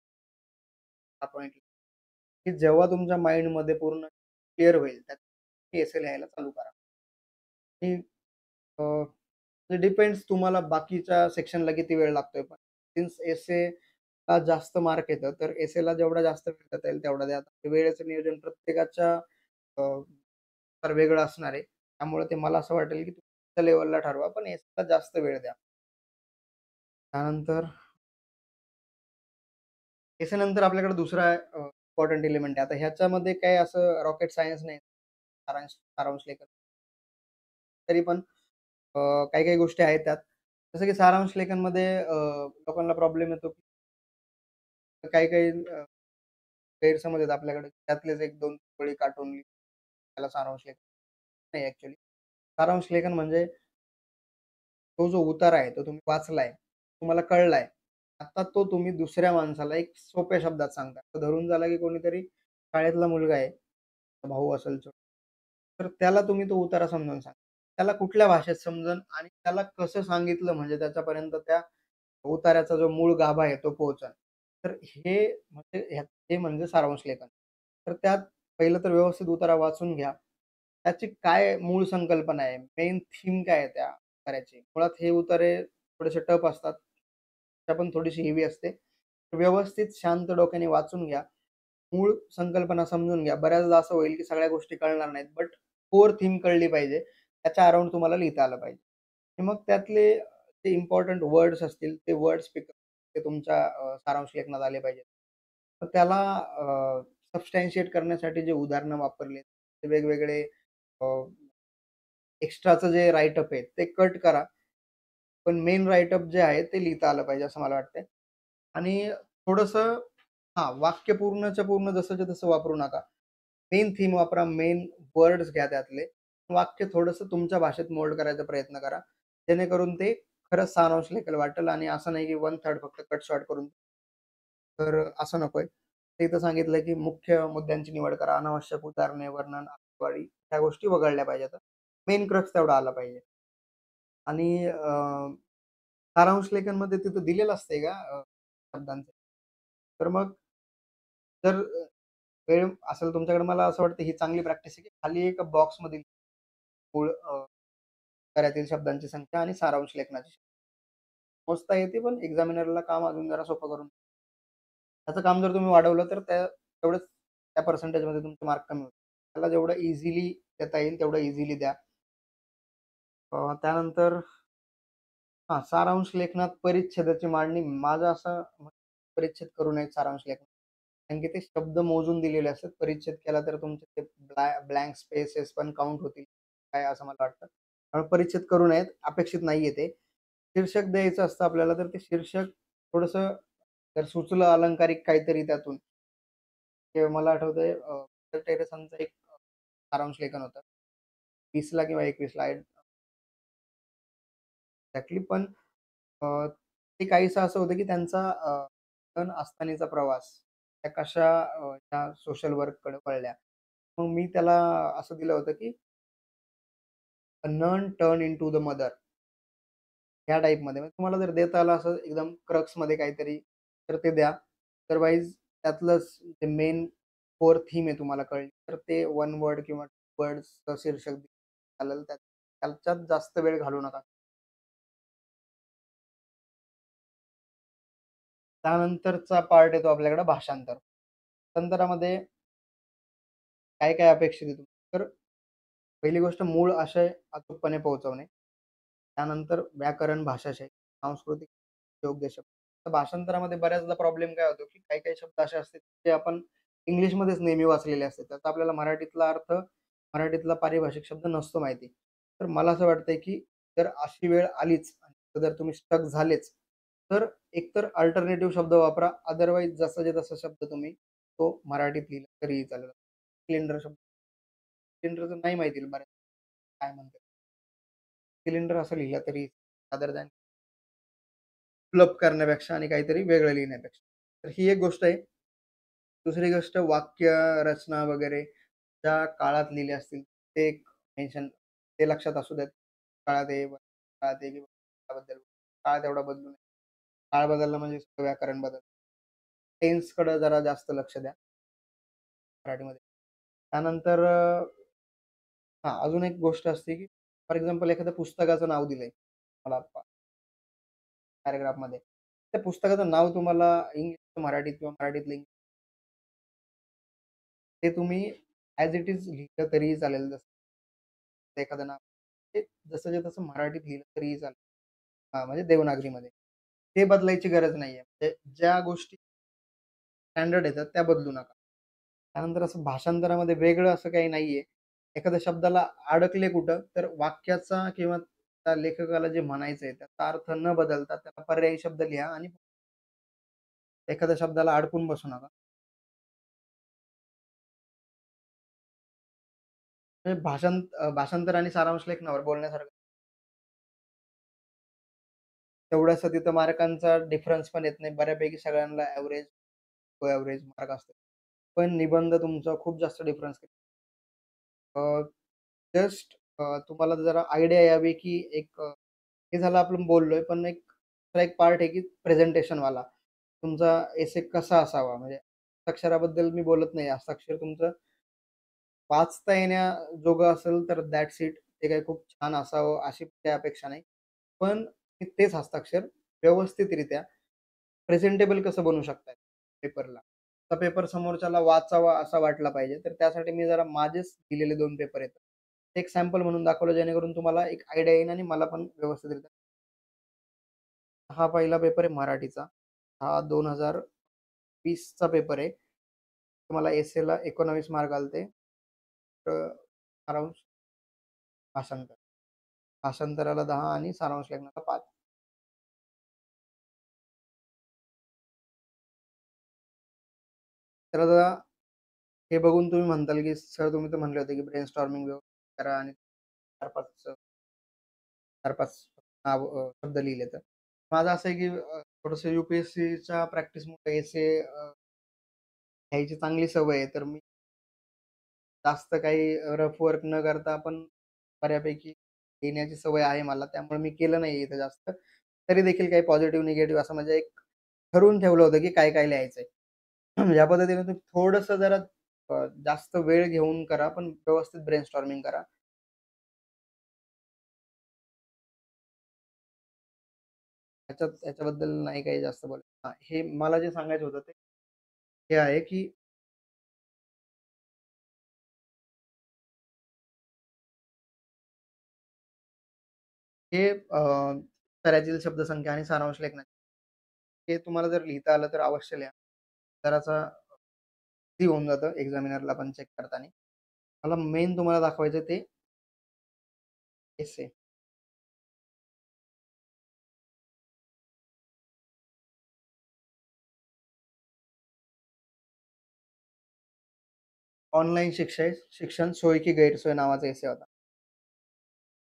हा पॉइंट की जेव्हा तुमच्या माइंडमध्ये पूर्ण क्लिअर होईल, त्यात एसे लिहायला चालू करा. आणि डिपेंड्स तुम्हाला बाकीच्या सेक्शनला किती वेळ लागतोय पण. सिन्स एसेला जास्त मार्क येतं, तर एसेला जेवढा जास्त वेळ देता येईल तेवढा द्या. वेळेचं नियोजन प्रत्येकाच्या फार वेगळं असणार आहे. त्यामुळे ते मला असं वाटेल की तुमच्या लेव्हलला ठरवा, पण एसेला जास्त वेळ द्या. त्यानंतर एसेनंतर आपल्याकडे दुसरा इम्पोर्टंट एलिमेंट आहे. आता ह्याच्यामध्ये काही असं रॉकेट सायन्स नाही. सारांश लेखन. तरी पण काही-काही गोष्टी आहेत त्यात. जसं की सारांश लेखनमध्ये लोकांना प्रॉब्लेम येतो, की काही-काही गैरसमज आहेत आपल्याकडे. त्यातलेच 1-2 ओळी काढून त्याला सारांश लेखन नाही ॲक्चुअली. सारांश लेखन म्हणजे तो जो उतारा आहे, तो तुम्ही वाचलाय, तुम्हाला कळलाय. आता तो तुम्ही दुसऱ्या माणसाला एक सोप्या शब्दात सांगता. तर धरून झाला की कोणीतरी शाळेतला मुलगा आहे, भाऊ असेल छोटा, तर त्याला तुम्ही तो उतारा समजावून सांगा. त्याला कुठल्या भाषेत समजेल आणि त्याला कसं सांगितलं म्हणजे त्याच्यापर्यंत त्या उतार्याचा जो मूळ गाभा आहे तो पोहोचेल. तर हे म्हणजे सारांश लेखन. तर त्यात पहिलं तर व्यवस्थित उतारा वाचून घ्या. त्याची काय मूळ संकल्पना आहे, मेन थीम काय आहे त्या उताऱ्याची. मुळात हे उतारे थोडेसे टफ असतात. भाषा पण थोडीशी हेवी असते. व्यवस्थित शांत डोक्याने वाचून घ्या. मूळ संकल्पना समजून घ्या. बऱ्याचदा असं होईल की सगळ्या गोष्टी कळणार नाहीत, बट कोर थीम कळली पाहिजे. त्याच्या अराउंड तुम्हाला लिहिता आलं पाहिजे. आणि मग त्यातले ते इम्पोर्टंट वर्ड्स असतील, ते वर्ड्स पिक ते तुमच्या सारांश लेखनात आले पाहिजेत. तर त्याला सबस्टॅन्शिएट करण्यासाठी जे उदाहरणं वापरली ते वेगवेगळे एक्स्ट्राचं जे राइटअप आहे ते कट करा. पण मेन राइटअप जे आहे ते लिहिता आलं पाहिजे असं मला वाटतंय. आणि थोडंसं वाक्य पूर्णच्या पूर्ण जसंच्या तसं वापरू नका. मेन थीम वापरा, मेन वर्ड्स घ्या त्यातले. वाक्य थोडंसं तुमच्या भाषेत मोल्ड करायचा प्रयत्न करा. जेणेकरून ते खरंच सारांश लेखन वाटेल आणि असं नाही की वन थर्ड फक्त कट शॉर्ट करून तर असं नकोय. ते इथं सांगितलंय की मुख्य मुद्द्यांची निवड करा. अनावश्यक उदाहरणे, वर्णन, आकडेवारी ह्या गोष्टी वगळल्या पाहिजेत. मेन क्रक्स तेवढा आला पाहिजे. आणि सारांश लेखनमध्ये तिथं दिलेलं असतंय का शब्दांचं. तर मग जर वेळ असेल तुमच्याकडे मला असं वाटतं ही चांगली प्रॅक्टिस आहे, की खाली एक बॉक्समध्ये मूळ करातील शब्दांची संख्या आणि सारांश लेखनाची मोजता येते, पण एक्झामिनरला काम अजून जरा सोपं करून त्याचं काम जर तुम्ही वाढवलं तर तेवढंच त्या पर्सेंटेजमध्ये तुमचे मार्क कमी होतील. त्याला जेवढं इझिली देता येईल तेवढं इझिली द्या. त्यानंतर सारांश लेखनात परिच्छेदाची मांडणी. माझं असं परिच्छेद करू नयेत सारांश लेखनात. कारण की ते शब्द मोजून दिलेले असतात. परिच्छेद केला तर तुमचे ते ब्लँक स्पेसेस पण काउंट होतील. काय असं मला वाटतं. त्यामुळे परिच्छेद करू नयेत. अपेक्षित नाहीये ते. शीर्षक द्यायचं असतं आपल्याला तर ते शीर्षक थोडंसं जर सुचलं अलंकारिक काहीतरी त्यातून. ते मला आठवतंय टेरेसांचं एक सारांश लेखन होतं. 20ला किंवा 21ला एक्झॅक्टली पण ते काहीसं असं होतं की त्यांचा सण असतानाचा प्रवास त्या कशा त्या सोशल वर्ककडे वळल्या. मग मी त्याला असं दिलं होतं की a nun turn into the mother ह्या टाइपमध्ये. म्हणजे तुम्हाला जर देता आलं असं एकदम क्रक्समध्ये काहीतरी तर ते द्या. अदरवाईज त्यातलंच जे मेन कोर थीम आहे तुम्हाला कळली तर ते वन वर्ड किंवा वर्ड्सचं शीर्षक चालेल. त्याच्यात जास्त वेळ घालवू नका. त्यानंतरचा पार्ट येतो आपल्याकडे भाषांतर. भाषांतरामध्ये काय-काय अपेक्षित आहे तर पहिली गोष्ट मूळ आशय अचूकपणे पोहोचवणे. त्यानंतर व्याकरण, भाषाशय, सांस्कृतिक योग्य शब्द. तर भाषांतरामध्ये बऱ्याचदा प्रॉब्लेम काय होतो, की काही-काही शब्द असे असतात, जे आपण इंग्लिशमध्येच नेहमी वाचलेले असतात. त्याचा आपल्याला मराठीतला अर्थ, मराठीतला पारिभाषिक शब्द नसतो माहिती. तर मला असं वाटतंय, की जर अशी वेळ आलीच, जर तुम्ही स्टक झालेच, तर एकतर अल्टरनेटिव्ह शब्द वापरा. अदरवाईज जसाच्या तसा शब्द तुम्ही तो मराठीत लिहिला तरीही चालेल. सिलेंडर शब्द सिलेंडरचं नाही माहिती बऱ्याच काय म्हणतात. सिलेंडर असं लिहिलं तरी अदर दॅन फ्लप करण्यापेक्षा आणि काहीतरी वेगळं लिहिण्यापेक्षा. तर ही एक गोष्ट आहे. दुसरी गोष्ट वाक्य रचना वगैरे ज्या काळात लिहिले असतील ते एक मेन्शन ते लक्षात असू द्यात. काळात हे, काळात हे किंवा काळाबद्दल काळ तेवढा बदलू नये. काळ बदलला म्हणजे सगळं व्याकरण बदललं. टेन्सकडे जरा जास्त लक्ष द्या मराठीमध्ये. त्यानंतर अजून एक गोष्ट असते, की फॉर एक्झाम्पल एखाद्या पुस्तकाचं नाव दिलंय मला पॅराग्राफमध्ये. त्या पुस्तकाचं नाव तुम्हाला इंग्लिश मराठीत किंवा मराठीतलं ते तुम्ही ॲज इट इज लिहिलं तरीही चालेल. जसं एखादं नाव ते जसंच्या तसं मराठीत लिहिलं तरीही चालेल. म्हणजे देवनागरीमध्ये. ते बदलायची गरज नाहीये. म्हणजे ज्या गोष्टी स्टँडर्ड येतात त्या बदलू नका. त्यानंतर असं भाषांतरामध्ये वेगळं असं काही नाहीये. एखाद्या शब्दाला अडकले कुठं, तर वाक्याचा किंवा त्या लेखकाला जे म्हणायचंय त्याचा अर्थ न बदलता त्याला पर्यायी शब्द लिहा आणि एखाद्या शब्दाला अडकून बसू नका. म्हणजे भाषांतर आणि सारांश लेखनावर बोलण्यासारखं तेवढ्यासा तिथं मार्कांचा डिफरन्स पण येत नाही. बऱ्यापैकी सगळ्यांना एव्हरेज मार्क असतात. पण निबंध तुमचा खूप जास्त डिफरन्स जस्ट तुम्हाला जरा आयडिया यावी, की हे झालं आपण बोललोय, पण दुसरा एक पार्ट आहे, की प्रेझेंटेशनवाला. तुमचा एसे कसा असावा? म्हणजे हस्ताक्षराबद्दल मी बोलत नाही. हस्ताक्षर तुमचं वाचता येण्याजोगं असेल तर दॅट्स इट. ते काही खूप छान असावं अशी काही अपेक्षा नाही. पण तेच हस्ताक्षर व्यवस्थितरित्या प्रेझेंटेबल कसं बनवू शकताय पेपरला. तर पेपर समोरच्याला वाचावा असा वाटला पाहिजे. तर त्यासाठी मी जरा माझेच दिलेले 2 पेपर आहेत. एक सॅम्पल म्हणून दाखवलं जेणेकरून तुम्हाला एक आयडिया येईल आणि मला पण व्यवस्थितरित्या हा पहिला पेपर आहे मराठीचा. हा 2020 चा पेपर आहे. तुम्हाला एसेला 19 मार्क आलते. सारांश भाषांतर. भाषांतराला 10 आणि सारांश लेखनाला 5. तर आता हे बघून तुम्ही म्हणताल, की सर तुम्ही तर म्हणले होते, की ब्रेनस्टॉर्मिंग व्यवस्थित करा आणि 4-5 4-5 शब्द लिहिले तर. माझं असं आहे, की थोडंसं यू-पी-एस-सीच्या प्रॅक्टिसमुळे एसे घ्यायची चांगली सवय आहे. तर मी जास्त काही रफ वर्क न करता पण बऱ्यापैकी लिहिण्याची सवय आहे मला. त्यामुळे मी केलं नाहीये इथं जास्त. तरी देखील काही पॉझिटिव्ह, निगेटिव्ह असं म्हणजे एक ठरवून ठेवलं होतं, की काय-काय लिहायचंय. या पद्धतीने तुम्ही थोडंसं जरा जास्त वेळ घेऊन करा, पण व्यवस्थित ब्रेनस्टॉर्मिंग करा. याच्याबद्दल नाही काही जास्त बोलायचं. हां, हे मला जे सांगायचं होतं ते हे आहे, की हे उत्तरातील शब्दसंख्या आणि सारांश लेखनाचे हे तुम्हाला जर लिहिता आलं तर अवश्य लिहा. जरासा ईझी होऊन जातं एक्झामिनरला पण चेक करताना. मला मेन तुम्हाला दाखवायचं ते एसे. ऑनलाईन शिक्षण सोय की गैरसोय नावाचा एसे होता.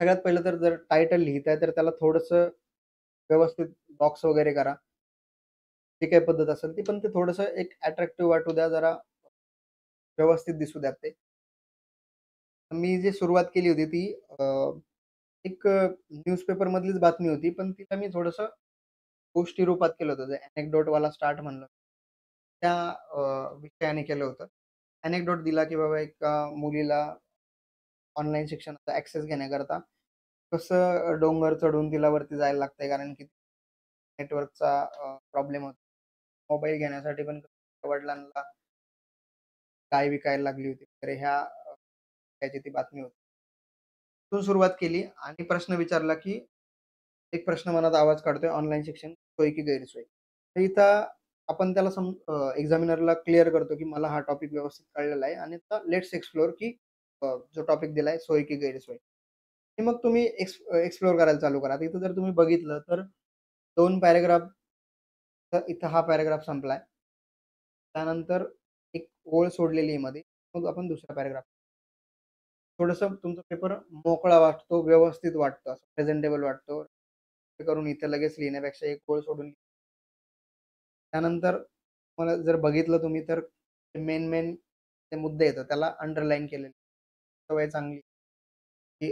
सगळ्यात पहिलं तर जर टायटल लिहिताय तर त्याला थोडंसं व्यवस्थित बॉक्स वगैरे करा. जी काही पद्धत असेल ती, पण ते थोडंसं एक अट्रॅक्टिव्ह वाटू द्या, जरा व्यवस्थित दिसू द्या ते. मी जी सुरुवात केली होती ती एक न्यूजपेपरमधलीच बातमी होती, पण तिला मी थोडंसं गोष्टी रूपात केलं होतं. अनेक्डोटवाला स्टार्ट म्हणलं. त्या विषयाने केलं होतं. अनेक्डोट दिला, की बाबा एका मुलीला ऑनलाईन शिक्षणाचा ॲक्सेस घेण्याकरता कसं डोंगर चढून तिला वरती जायला लागतंय, कारण की नेटवर्कचा प्रॉब्लेम होता. मोबाईल घेण्यासाठी पण वडिलांना गाय विकायला लागली होती. तर ह्या त्याची ती बातमी होती. तिथून सुरुवात केली आणि प्रश्न विचारला, की एक प्रश्न मनात आवाज काढतोय, ऑनलाईन शिक्षण सोय की गैरसोय? तर इथं आपण त्याला एक्झामिनरला क्लिअर करतो, की मला हा टॉपिक व्यवस्थित कळलेला आहे आणि आता लेट्स एक्सप्लोर, की जो टॉपिक दिलाय सोय की गैरसोय? आणि मग तुम्ही एक्सप्लोर करायला चालू करा. आता इथं जर तुम्ही बघितलं तर 2 पॅराग्राफ इथं हा पॅराग्राफ संपलाय. त्यानंतर एक ओळ सोडलेली आहे मध्ये. मग आपण दुसरा पॅराग्राफ थोडंसं तुमचा पेपर मोकळा वाटतो, व्यवस्थित वाटतो, असं प्रेझेंटेबल वाटतो. ते करून इथे लगेच लिहिण्यापेक्षा एक ओळ सोडून त्यानंतर मला जर बघितलं तुम्ही तर मेन जे मुद्दे येतात त्याला अंडरलाईन केलेले. सवय चांगली, की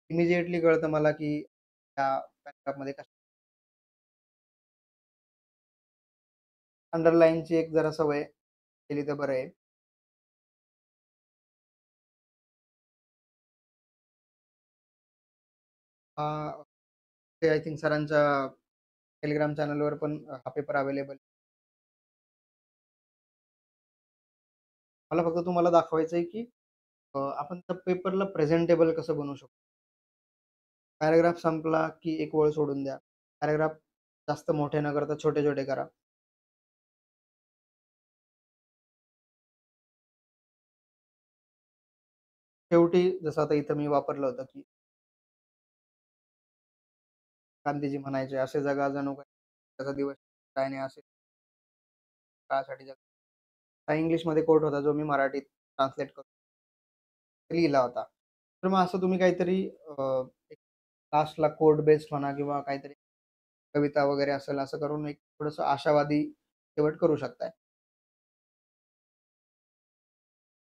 इमिडिएटली कळतं मला, की त्या पॅराग्राफमध्ये अंडरलाईनची एक जरा सवय केली तर बरं आहे. अ, ते आय थिंक सरांच्या टेलिग्राम चॅनलवर पण हा पेपर अवेलेबल. मला फक्त तुम्हाला दाखवायचं आहे, की आपण त्या पेपरला प्रेझेंटेबल कसं बनवू शकतो. पॅराग्राफ संपला, की एक ओळ सोडून द्या. पॅराग्राफ जास्त मोठे न करता छोटे-छोटे करा. शेवटी जसं आता इथं मी वापरलं होतं, की गांधीजी म्हणायचे, "असे जगा जणू काही त्याचा दिवस काय नाही असे काळासाठी जगा." हा इंग्लिशमध्ये कोट होता, जो मी मराठीत ट्रान्सलेट करून लिहिला होता. तर मग असं तुम्ही काहीतरी एक लास्टला कोट बेस्ड म्हणा किंवा काहीतरी कविता वगैरे असेल, असं करून एक थोडंसं आशावादी शेवट करू शकताय.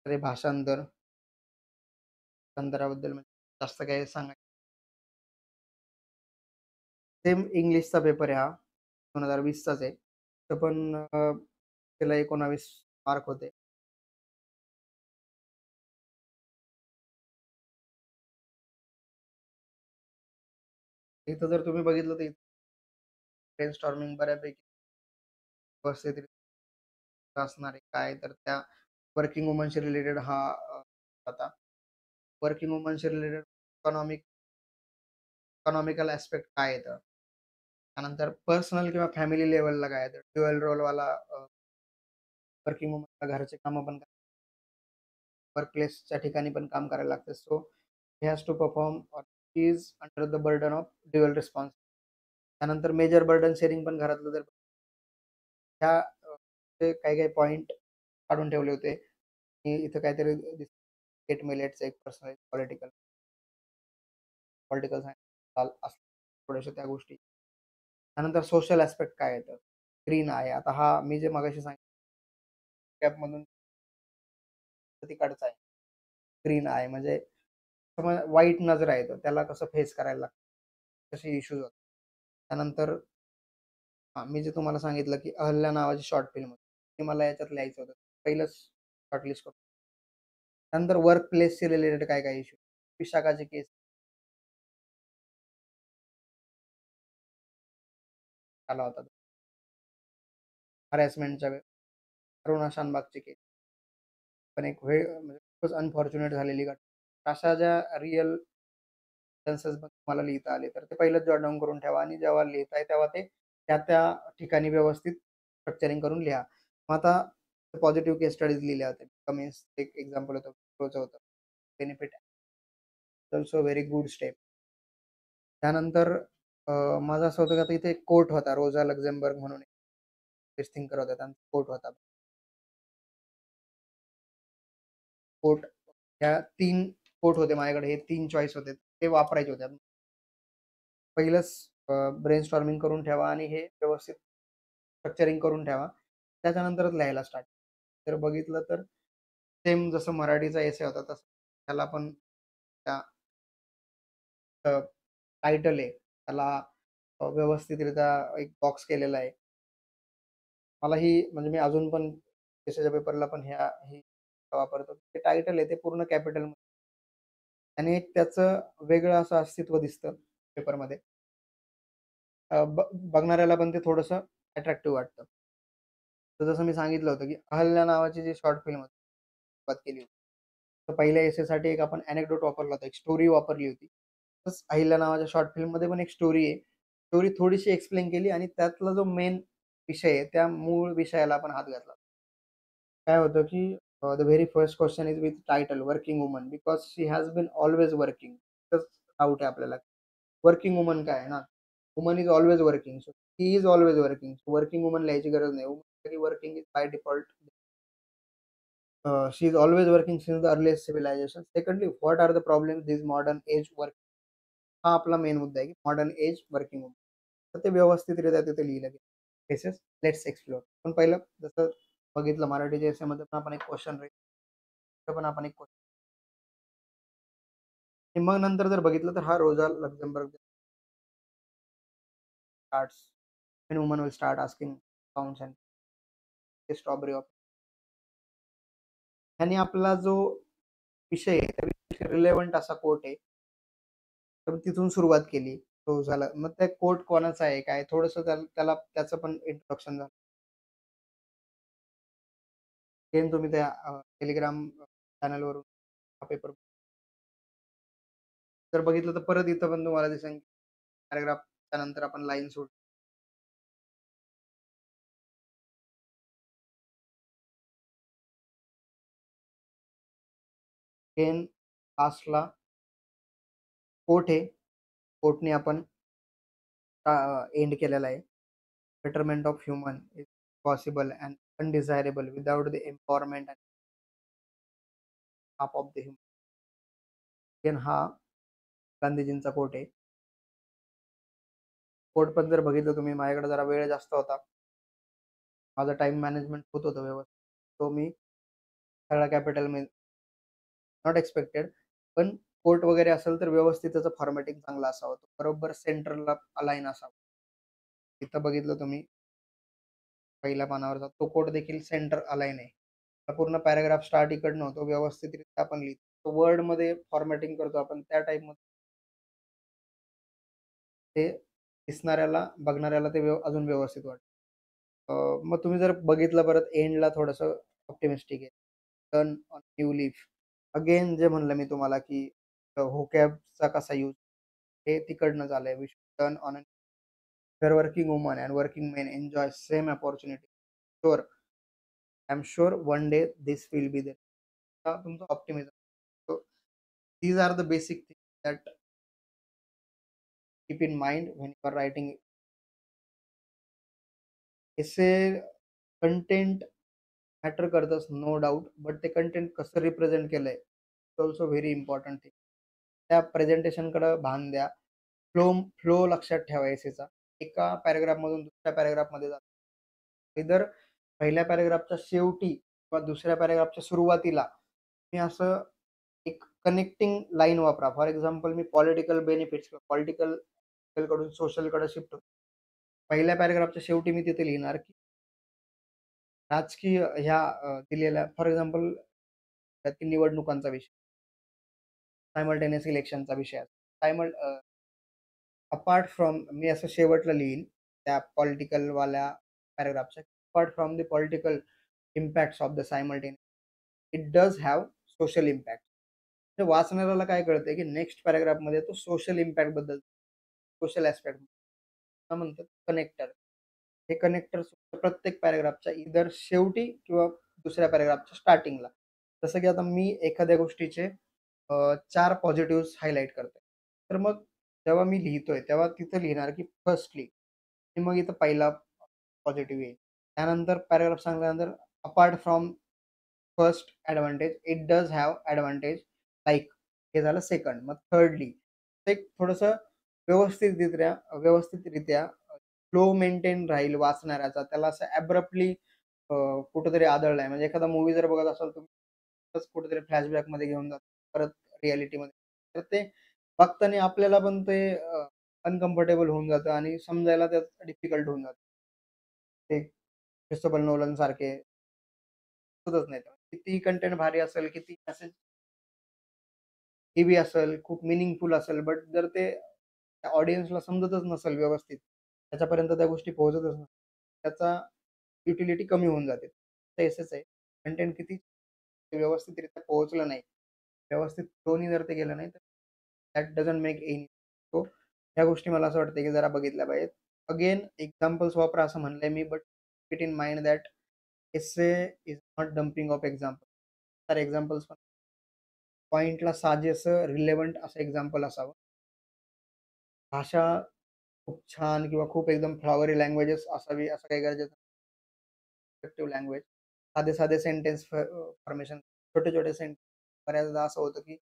तर हे भाषांतराबद्दल म्हणजे जास्त काही सांगायचं सेम इंग्लिशचा पेपर आहे हा. 2020 चाच आहे. तर पण त्याला 19 मार्क होते. इथं जर तुम्ही बघितलं तर ब्रेनस्टॉर्मिंग बऱ्यापैकी व्यवस्थित असणार आहे काय तर त्या वर्किंग वुमनशी रिलेटेड हा होता. वर्किंग वुमनशी रिलेटेड इकॉनॉमिकल ॲस्पेक्ट काय येतं? त्यानंतर पर्सनल किंवा फॅमिली लेव्हलला काय येतं? ड्युअल रोलवाला वर्किंग वुमनला घरचे कामं पण वर्कप्लेसच्या ठिकाणी पण काम करायला लागतं. So he has to perform or she is under the burden of dual responsibility. त्यानंतर मेजर बर्डन शेअरिंग पण घरातलं जर ह्या ते काही-काही पॉइंट काढून ठेवले होते, की इथं काहीतरी गेट मिलेट्स एक पर्सनल पॉलिटिकल पॉलिटिकल सायन्स असं थोड्याशा त्या गोष्टी. त्यानंतर सोशल ॲस्पेक्ट काय येतं? ग्रीन आहे. आता हा मी जे मगाशी सांगितलं गॅपमधून तिकडचा आहे. ग्रीन आहे म्हणजे वाईट नजरा येतो. त्याला कसं फेस करायला लागतं. कसे इश्यूज होतात. त्यानंतर मी जे तुम्हाला सांगितलं, की अहल्या नावाची शॉर्ट फिल्म होती. ते मला याच्यात लिहायचं होतं. पहिलंच शॉर्टलिस्ट करतो. त्यानंतर वर्क प्लेसशी रिलेटेड काय-काय इश्यू. विशाखाची केस आला होता. हॅरेसमेंटच्या वेळेस. अरुणा शानबागची केस. पण एक वेळ म्हणजे खूपच अनफॉर्च्युनेट झालेली घटना. अशा ज्या रिअल सेन्सेस तुम्हाला लिहिता आले, तर ते पहिलंच जॉट डाउन करून ठेवा आणि जेव्हा लिहिताय तेव्हा ते त्या ठिकाणी व्यवस्थित स्ट्रक्चरिंग करून लिहा. मग आता पॉझिटिव्ह केस स्टडीज लिहिल्या होत्या. कमिन्स एक एक्झाम्पल होतं, Wiproचं होतं. Benefit also very good step. त्यानंतर माझं असं होतं की आता इथे एक कोट होता, रोझा लक्झेंबर्ग म्हणून एक थिंकर होता. त्यांचा कोट होता. कोट ह्या 3 कोट होते माझ्याकडे. हे 3 चॉईस होते. ते वापरायचे होते. पहिलंच ब्रेनस्टॉर्मिंग करून ठेवा आणि हे व्यवस्थित स्ट्रक्चरिंग करून ठेवा. त्याच्यानंतरच लिहायला स्टार्ट. जर बघितलं तर सेम जसं मराठीचा एसे होता तसं त्याला पण त्या टायटल आहे. त्याला व्यवस्थितरित्या एक बॉक्स केलेला आहे. मलाही म्हणजे मी अजून पण एसएच्या पेपरला पण ही वापरतो. ते टायटल आहे ते पूर्ण कॅपिटलमध्ये आणि एक त्याचं वेगळं असं अस्तित्व दिसतं पेपरमध्ये. बघणाऱ्याला पण ते थोडंसं अट्रॅक्टिव्ह वाटतं. तर जसं मी सांगितलं होतं, की अहल्या नावाची जी शॉर्ट फिल्म होती, सुरुवात केली होती. तर पहिल्या एसेसाठी एक आपण अॅनेक्डोट वापरला होता, एक स्टोरी वापरली होती. तसंच अहिल्या नावाच्या शॉर्ट फिल्ममध्ये पण एक स्टोरी आहे. स्टोरी थोडीशी एक्सप्लेन केली आणि त्यातला जो मेन विषय आहे, त्या मूळ विषयाला आपण हात घातला. काय होतं, की the very first question is with title working woman because she has been always working. तर डाऊट आहे आपल्याला. वर्किंग वुमन काय आहे ना? Woman is always working. So he is always working. Working woman लिहायची गरज नाही. Working is by default. She is always working since the earliest civilization. Secondly, what are the problems this modern age work? हा आपला main मुद्दा आहे की modern age working woman. तर ते व्यवस्थितरित्या तिथे लिहिलं गेलं. Cases let's explore. पण पहिलं जसं बघितलं मराठीच्या एसेमध्ये पण आपण एक क्वेश्चन पण आपण एक क्वेश्चन आणि मग नंतर जर बघितलं तर हा Rosa Luxembourg starts when women will start asking pounds and strawberry of ह्याने आपला जो विषय आहे त्या रिलेव्हंट असा कोट आहे. तर तिथून सुरुवात केली. तो झाला. मग ते कोट कोणाचा आहे काय थोडंसं त्याला त्याचं पण इंट्रोडक्शन झालं. सेम तुम्ही त्या टेलिग्राम चॅनलवरून हा पेपर जर बघितलं तर परत इथं पण तुम्हाला दिसेल पॅराग्राफच्या नंतर आपण लाईन सोड अगेन लास्टला कोट आहे. कोटने आपण एंड केलेला आहे. Betterment of human is possible and undesirable without the empowerment and half of the human. Again हा गांधीजींचा कोट आहे. कोट पण जर बघितलं तुम्ही माझ्याकडे जरा वेळ जास्त होता. माझं टाईम मॅनेजमेंट होत होतं व्यवस्थित. तो मी सगळ्या कॅपिटलमध्ये नॉट एक्सपेक्टेड. पण कोट वगैरे असेल तर व्यवस्थित त्याचं फॉर्मॅटिंग चांगलं असावं. तो बरोबर सेंटरला अलाइन असावा. इथं बघितलं तुम्ही पहिल्या पानावरचा तो कोट देखील सेंटर अलाइन आहे. हा पूर्ण पॅराग्राफ स्टार्ट इकडनं होतो. व्यवस्थितरित्या आपण लिहितो. वर्डमध्ये फॉर्मॅटिंग करतो आपण त्या टाईपमध्ये ते दिसणाऱ्याला, बघणाऱ्याला ते अजून व्यवस्थित वाटतं. मग तुम्ही जर बघितलं परत एंडला थोडंसं ऑप्टिमिस्टिक आहे. Turn on new leaf. Again जे म्हणलं मी तुम्हाला, की व्होकॅबचा कसा यूज हे तिकडनं झालंय. We should turn on where working woman and working men enjoy same opportunity. Sure, I am sure one day this will be there. हा तुमचा optimism. So these are the basic things that keep in mind when you are writing essay. Content matter करतंच no doubt, but ते content कसं represent केलंय also very important thing. त्या प्रेझेंटेशनकडे भान द्या. फ्लो लक्षात ठेवा एसेचा. एका पॅराग्राफमधून दुसऱ्या पॅराग्राफमध्ये जा. इधर पहिल्या पॅराग्राफच्या शेवटी किंवा दुसऱ्या पॅराग्राफच्या सुरुवातीला तुम्ही असं एक कनेक्टिंग लाईन वापरा. For example me political benefits किंवा पॉलिटिकल कडून सोशलकडे शिफ्ट होतो. पहिल्या पॅराग्राफच्या शेवटी मी तिथे लिहिणार, की राजकीय ह्या दिलेल्या फॉर एक्झाम्पल त्यातील निवडणुकांचा विषय, सायमल्टेनियस इलेक्शनचा विषय अपार्ट फ्रॉम मी असं शेवटला लिहीन त्या पॉलिटिकलवाल्या पॅराग्राफच्या, apart from the political impacts of the simultaneous, it does have social impact. म्हणजे वाचणाऱ्याला काय कळतंय, की नेक्स्ट पॅराग्राफमध्ये तो सोशल इम्पॅक्ट बद्दल, सोशल ॲस्पेक्ट म्हणतात कनेक्टर. हे कनेक्टर प्रत्येक पॅराग्राफच्या इधर शेवटी किंवा दुसऱ्या पॅराग्राफच्या स्टार्टिंगला. जसं की आता मी एखाद्या गोष्टीचे 4 पॉझिटिव्हज हायलाइट करतोय. तर मग जेव्हा मी लिहितोय, तेव्हा तिथं लिहिणार की फर्स्टली आणि मग इथं पहिला पॉझिटिव्ह येईल. त्यानंतर पॅराग्राफ सांगल्यानंतर apart from first advantage, it does have advantage like, हे झालं सेकंड. मग थर्डली एक थोडंसं व्यवस्थितरित्या फ्लो मेंटेन राहील वाचणाऱ्याचा. त्याला असं ॲब्रप्टली कुठेतरी आदळलाय. म्हणजे एखादा मूव्ही जर बघत असाल तुम्ही, तरच कुठेतरी फ्लॅशबॅकमध्ये घेऊन जातो, परत रिॲलिटीमध्ये. तर ते बघताना आपल्याला पण ते अनकम्फर्टेबल होऊन जातं आणि समजायला त्यात डिफिकल्ट होऊन जातं. ते क्रिस्टोफर नोलन सारखे होतच नाहीत. कितीही कंटेंट भारी असेल, किती मेसेज हेवी असेल, खूप मिनिंगफुल असेल, बट जर ते त्या ऑडियन्सला समजतच नसेल व्यवस्थित, त्याच्यापर्यंत त्या गोष्टी पोहोचतच नसतील, त्याचा युटिलिटी कमी होऊन जाते. तसंच आहे. कंटेंट किती व्यवस्थितरित्या पोहोचलं नाही, व्यवस्थित फ्लोनी जर ते गेलं नाही, तर that doesn't make any. So ह्या गोष्टी मला असं वाटतं, की जरा बघितल्या पाहिजेत. अगेन एक्झाम्पल्स वापरा असं म्हणलंय मी, but keep in mind that essay is not dumping of example. तर एक्झाम्पल्स पण पॉइंटला साजेसं रिलेव्हंट असं एक्झाम्पल असावं. भाषा खूप छान किंवा खूप एकदम फ्लॉवरी लँग्वेजेस असावी असं काही गरजेचं नाही. इफेक्टिव्ह लँग्वेज, साधे-साधे सेंटेन्स फॉर्मेशन, छोटे-छोटे सेंटेन्स. बऱ्याचदा असं होतं, की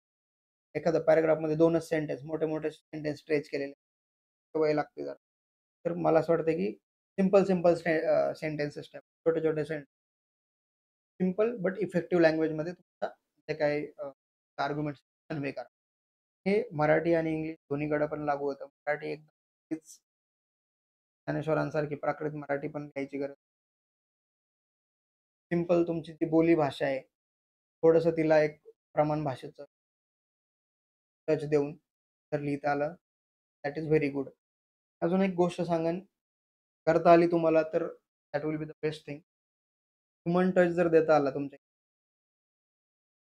एखाद्या पॅराग्राफमध्ये 2च सेंटेन्स, मोठे-मोठे सेंटेन्स स्ट्रेच केलेले. सवय लागते जरा. तर मला असं वाटतं, की सिंपल सेंटेन्सेस ठेवा. छोटे-छोटे सिंपल बट इफेक्टिव्ह लँग्वेजमध्ये तुमचा जे काही आर्ग्युमेंट्स कन्वे करा. हे मराठी आणि इंग्लिश दोन्हीकडे पण लागू होतं. मराठी एकदम तीच ज्ञानेश्वरांसारखी प्राकृत मराठी पण घ्यायची गरज. सिंपल तुमची ती बोली भाषा आहे. थोडंसं तिला एक प्रमाण भाषेचं टच देऊन जर लिहिता आलं, दॅट इज व्हेरी गुड. अजून एक गोष्ट सांगेन, करता आली तुम्हाला तर that will be the best thing. Human touch जर देता आला तुमच्या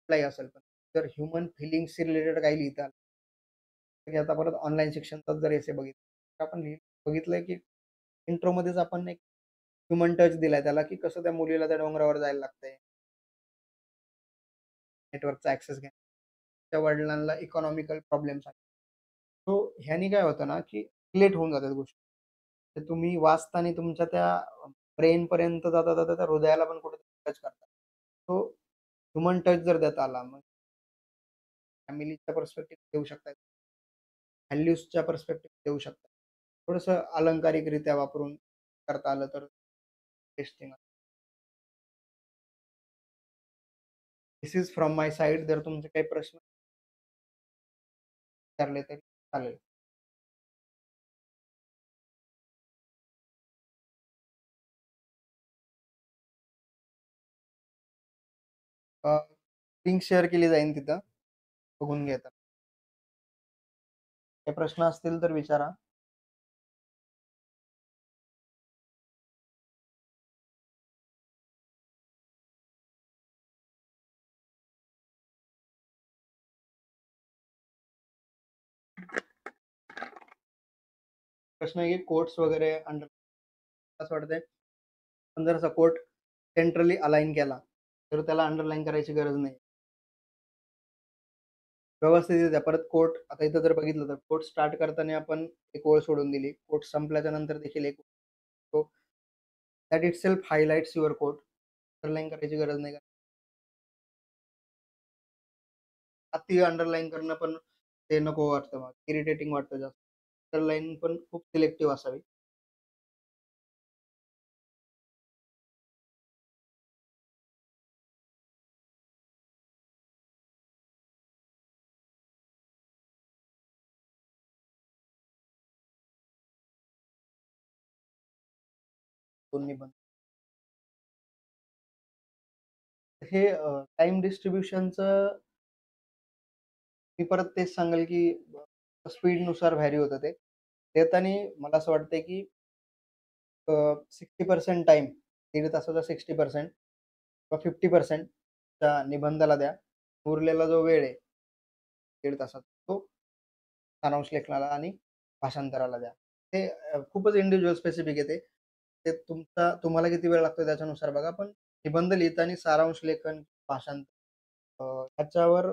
कुठलाही असेल पण. जर ह्युमन फिलिंग्सशी रिलेटेड काही लिहिता आलं, की आता परत ऑनलाईन शिक्षणाचाच जर एसे बघितलं, तर आपण बघितलंय की इंट्रोमध्येच आपण एक ह्युमन टच दिलाय त्याला, की कसं त्या मुलीला त्या डोंगरावर जायला लागतंय. नेटवर्कचा ॲक्सेस घ्या. त्या वडिलांना इकॉनॉमिकल प्रॉब्लेम्स आहेत. सो ह्यानी काय होतं ना, की रिलेट होऊन जातात गोष्टी. तर तुम्ही वाचताना तुमच्या त्या ब्रेनपर्यंत जाता-जाता त्या हृदयाला पण कुठेतरी टच करतात. सो ह्युमन टच जर देता आला, मग फॅमिलीचा पर्स्पेक्टिव्ह देऊ शकता, व्हॅल्यूजच्या पर्स्पेक्टिव्ह देऊ शकता. थोडंसं अलंकारिकरित्या वापरून करता आलं तर best thing. This is from my side. जर तुमचे काही प्रश्न विचारले तरी चालेल. लिंक शेअर केली जाईल तिथं, बघून घ्या. काही प्रश्न असतील तर विचारा. प्रश्न आहे की कोट्स वगैरे असं वाटतंय पण जर असा कोट सेंट्रली अलाइन केला, तर त्याला अंडरलाईन करायची गरज नाही. व्यवस्थितरित्या परत कोट आता इथं जर बघितलं तर कोट स्टार्ट करताना आपण एक ओळ सोडून दिली. कोट संपल्याच्या नंतर देखील एक तो that itself highlights your quote. Underline करायची गरज नाही. अति अंडरलाईन करणं पण ते नको वाटतं मला. इरिटेटिंग वाटतं जास्त. अंडरलाईन पण खूप सिलेक्टिव्ह असावी. दोन्ही पण. हे टाईम डिस्ट्रिब्युशनचं मी परत तेच सांगेल, की स्पीडनुसार व्हॅरी होतं ते. देताना मला असं वाटतंय, की 60% टाईम, दीड तासाचा 60% किंवा 50% त्या निबंधाला द्या. उरलेला जो वेळ आहे, दीड तासाचा तो सारांश लेखनाला आणि भाषांतराला द्या. हे खूपच इंडिव्हिज्युअल स्पेसिफिक आहे ते. ते तुम्हाला किती वेळ लागतो त्याच्यानुसार बघा. पण निबंध लिहिताना सारांश लेखन, भाषांतर ह्याच्यावर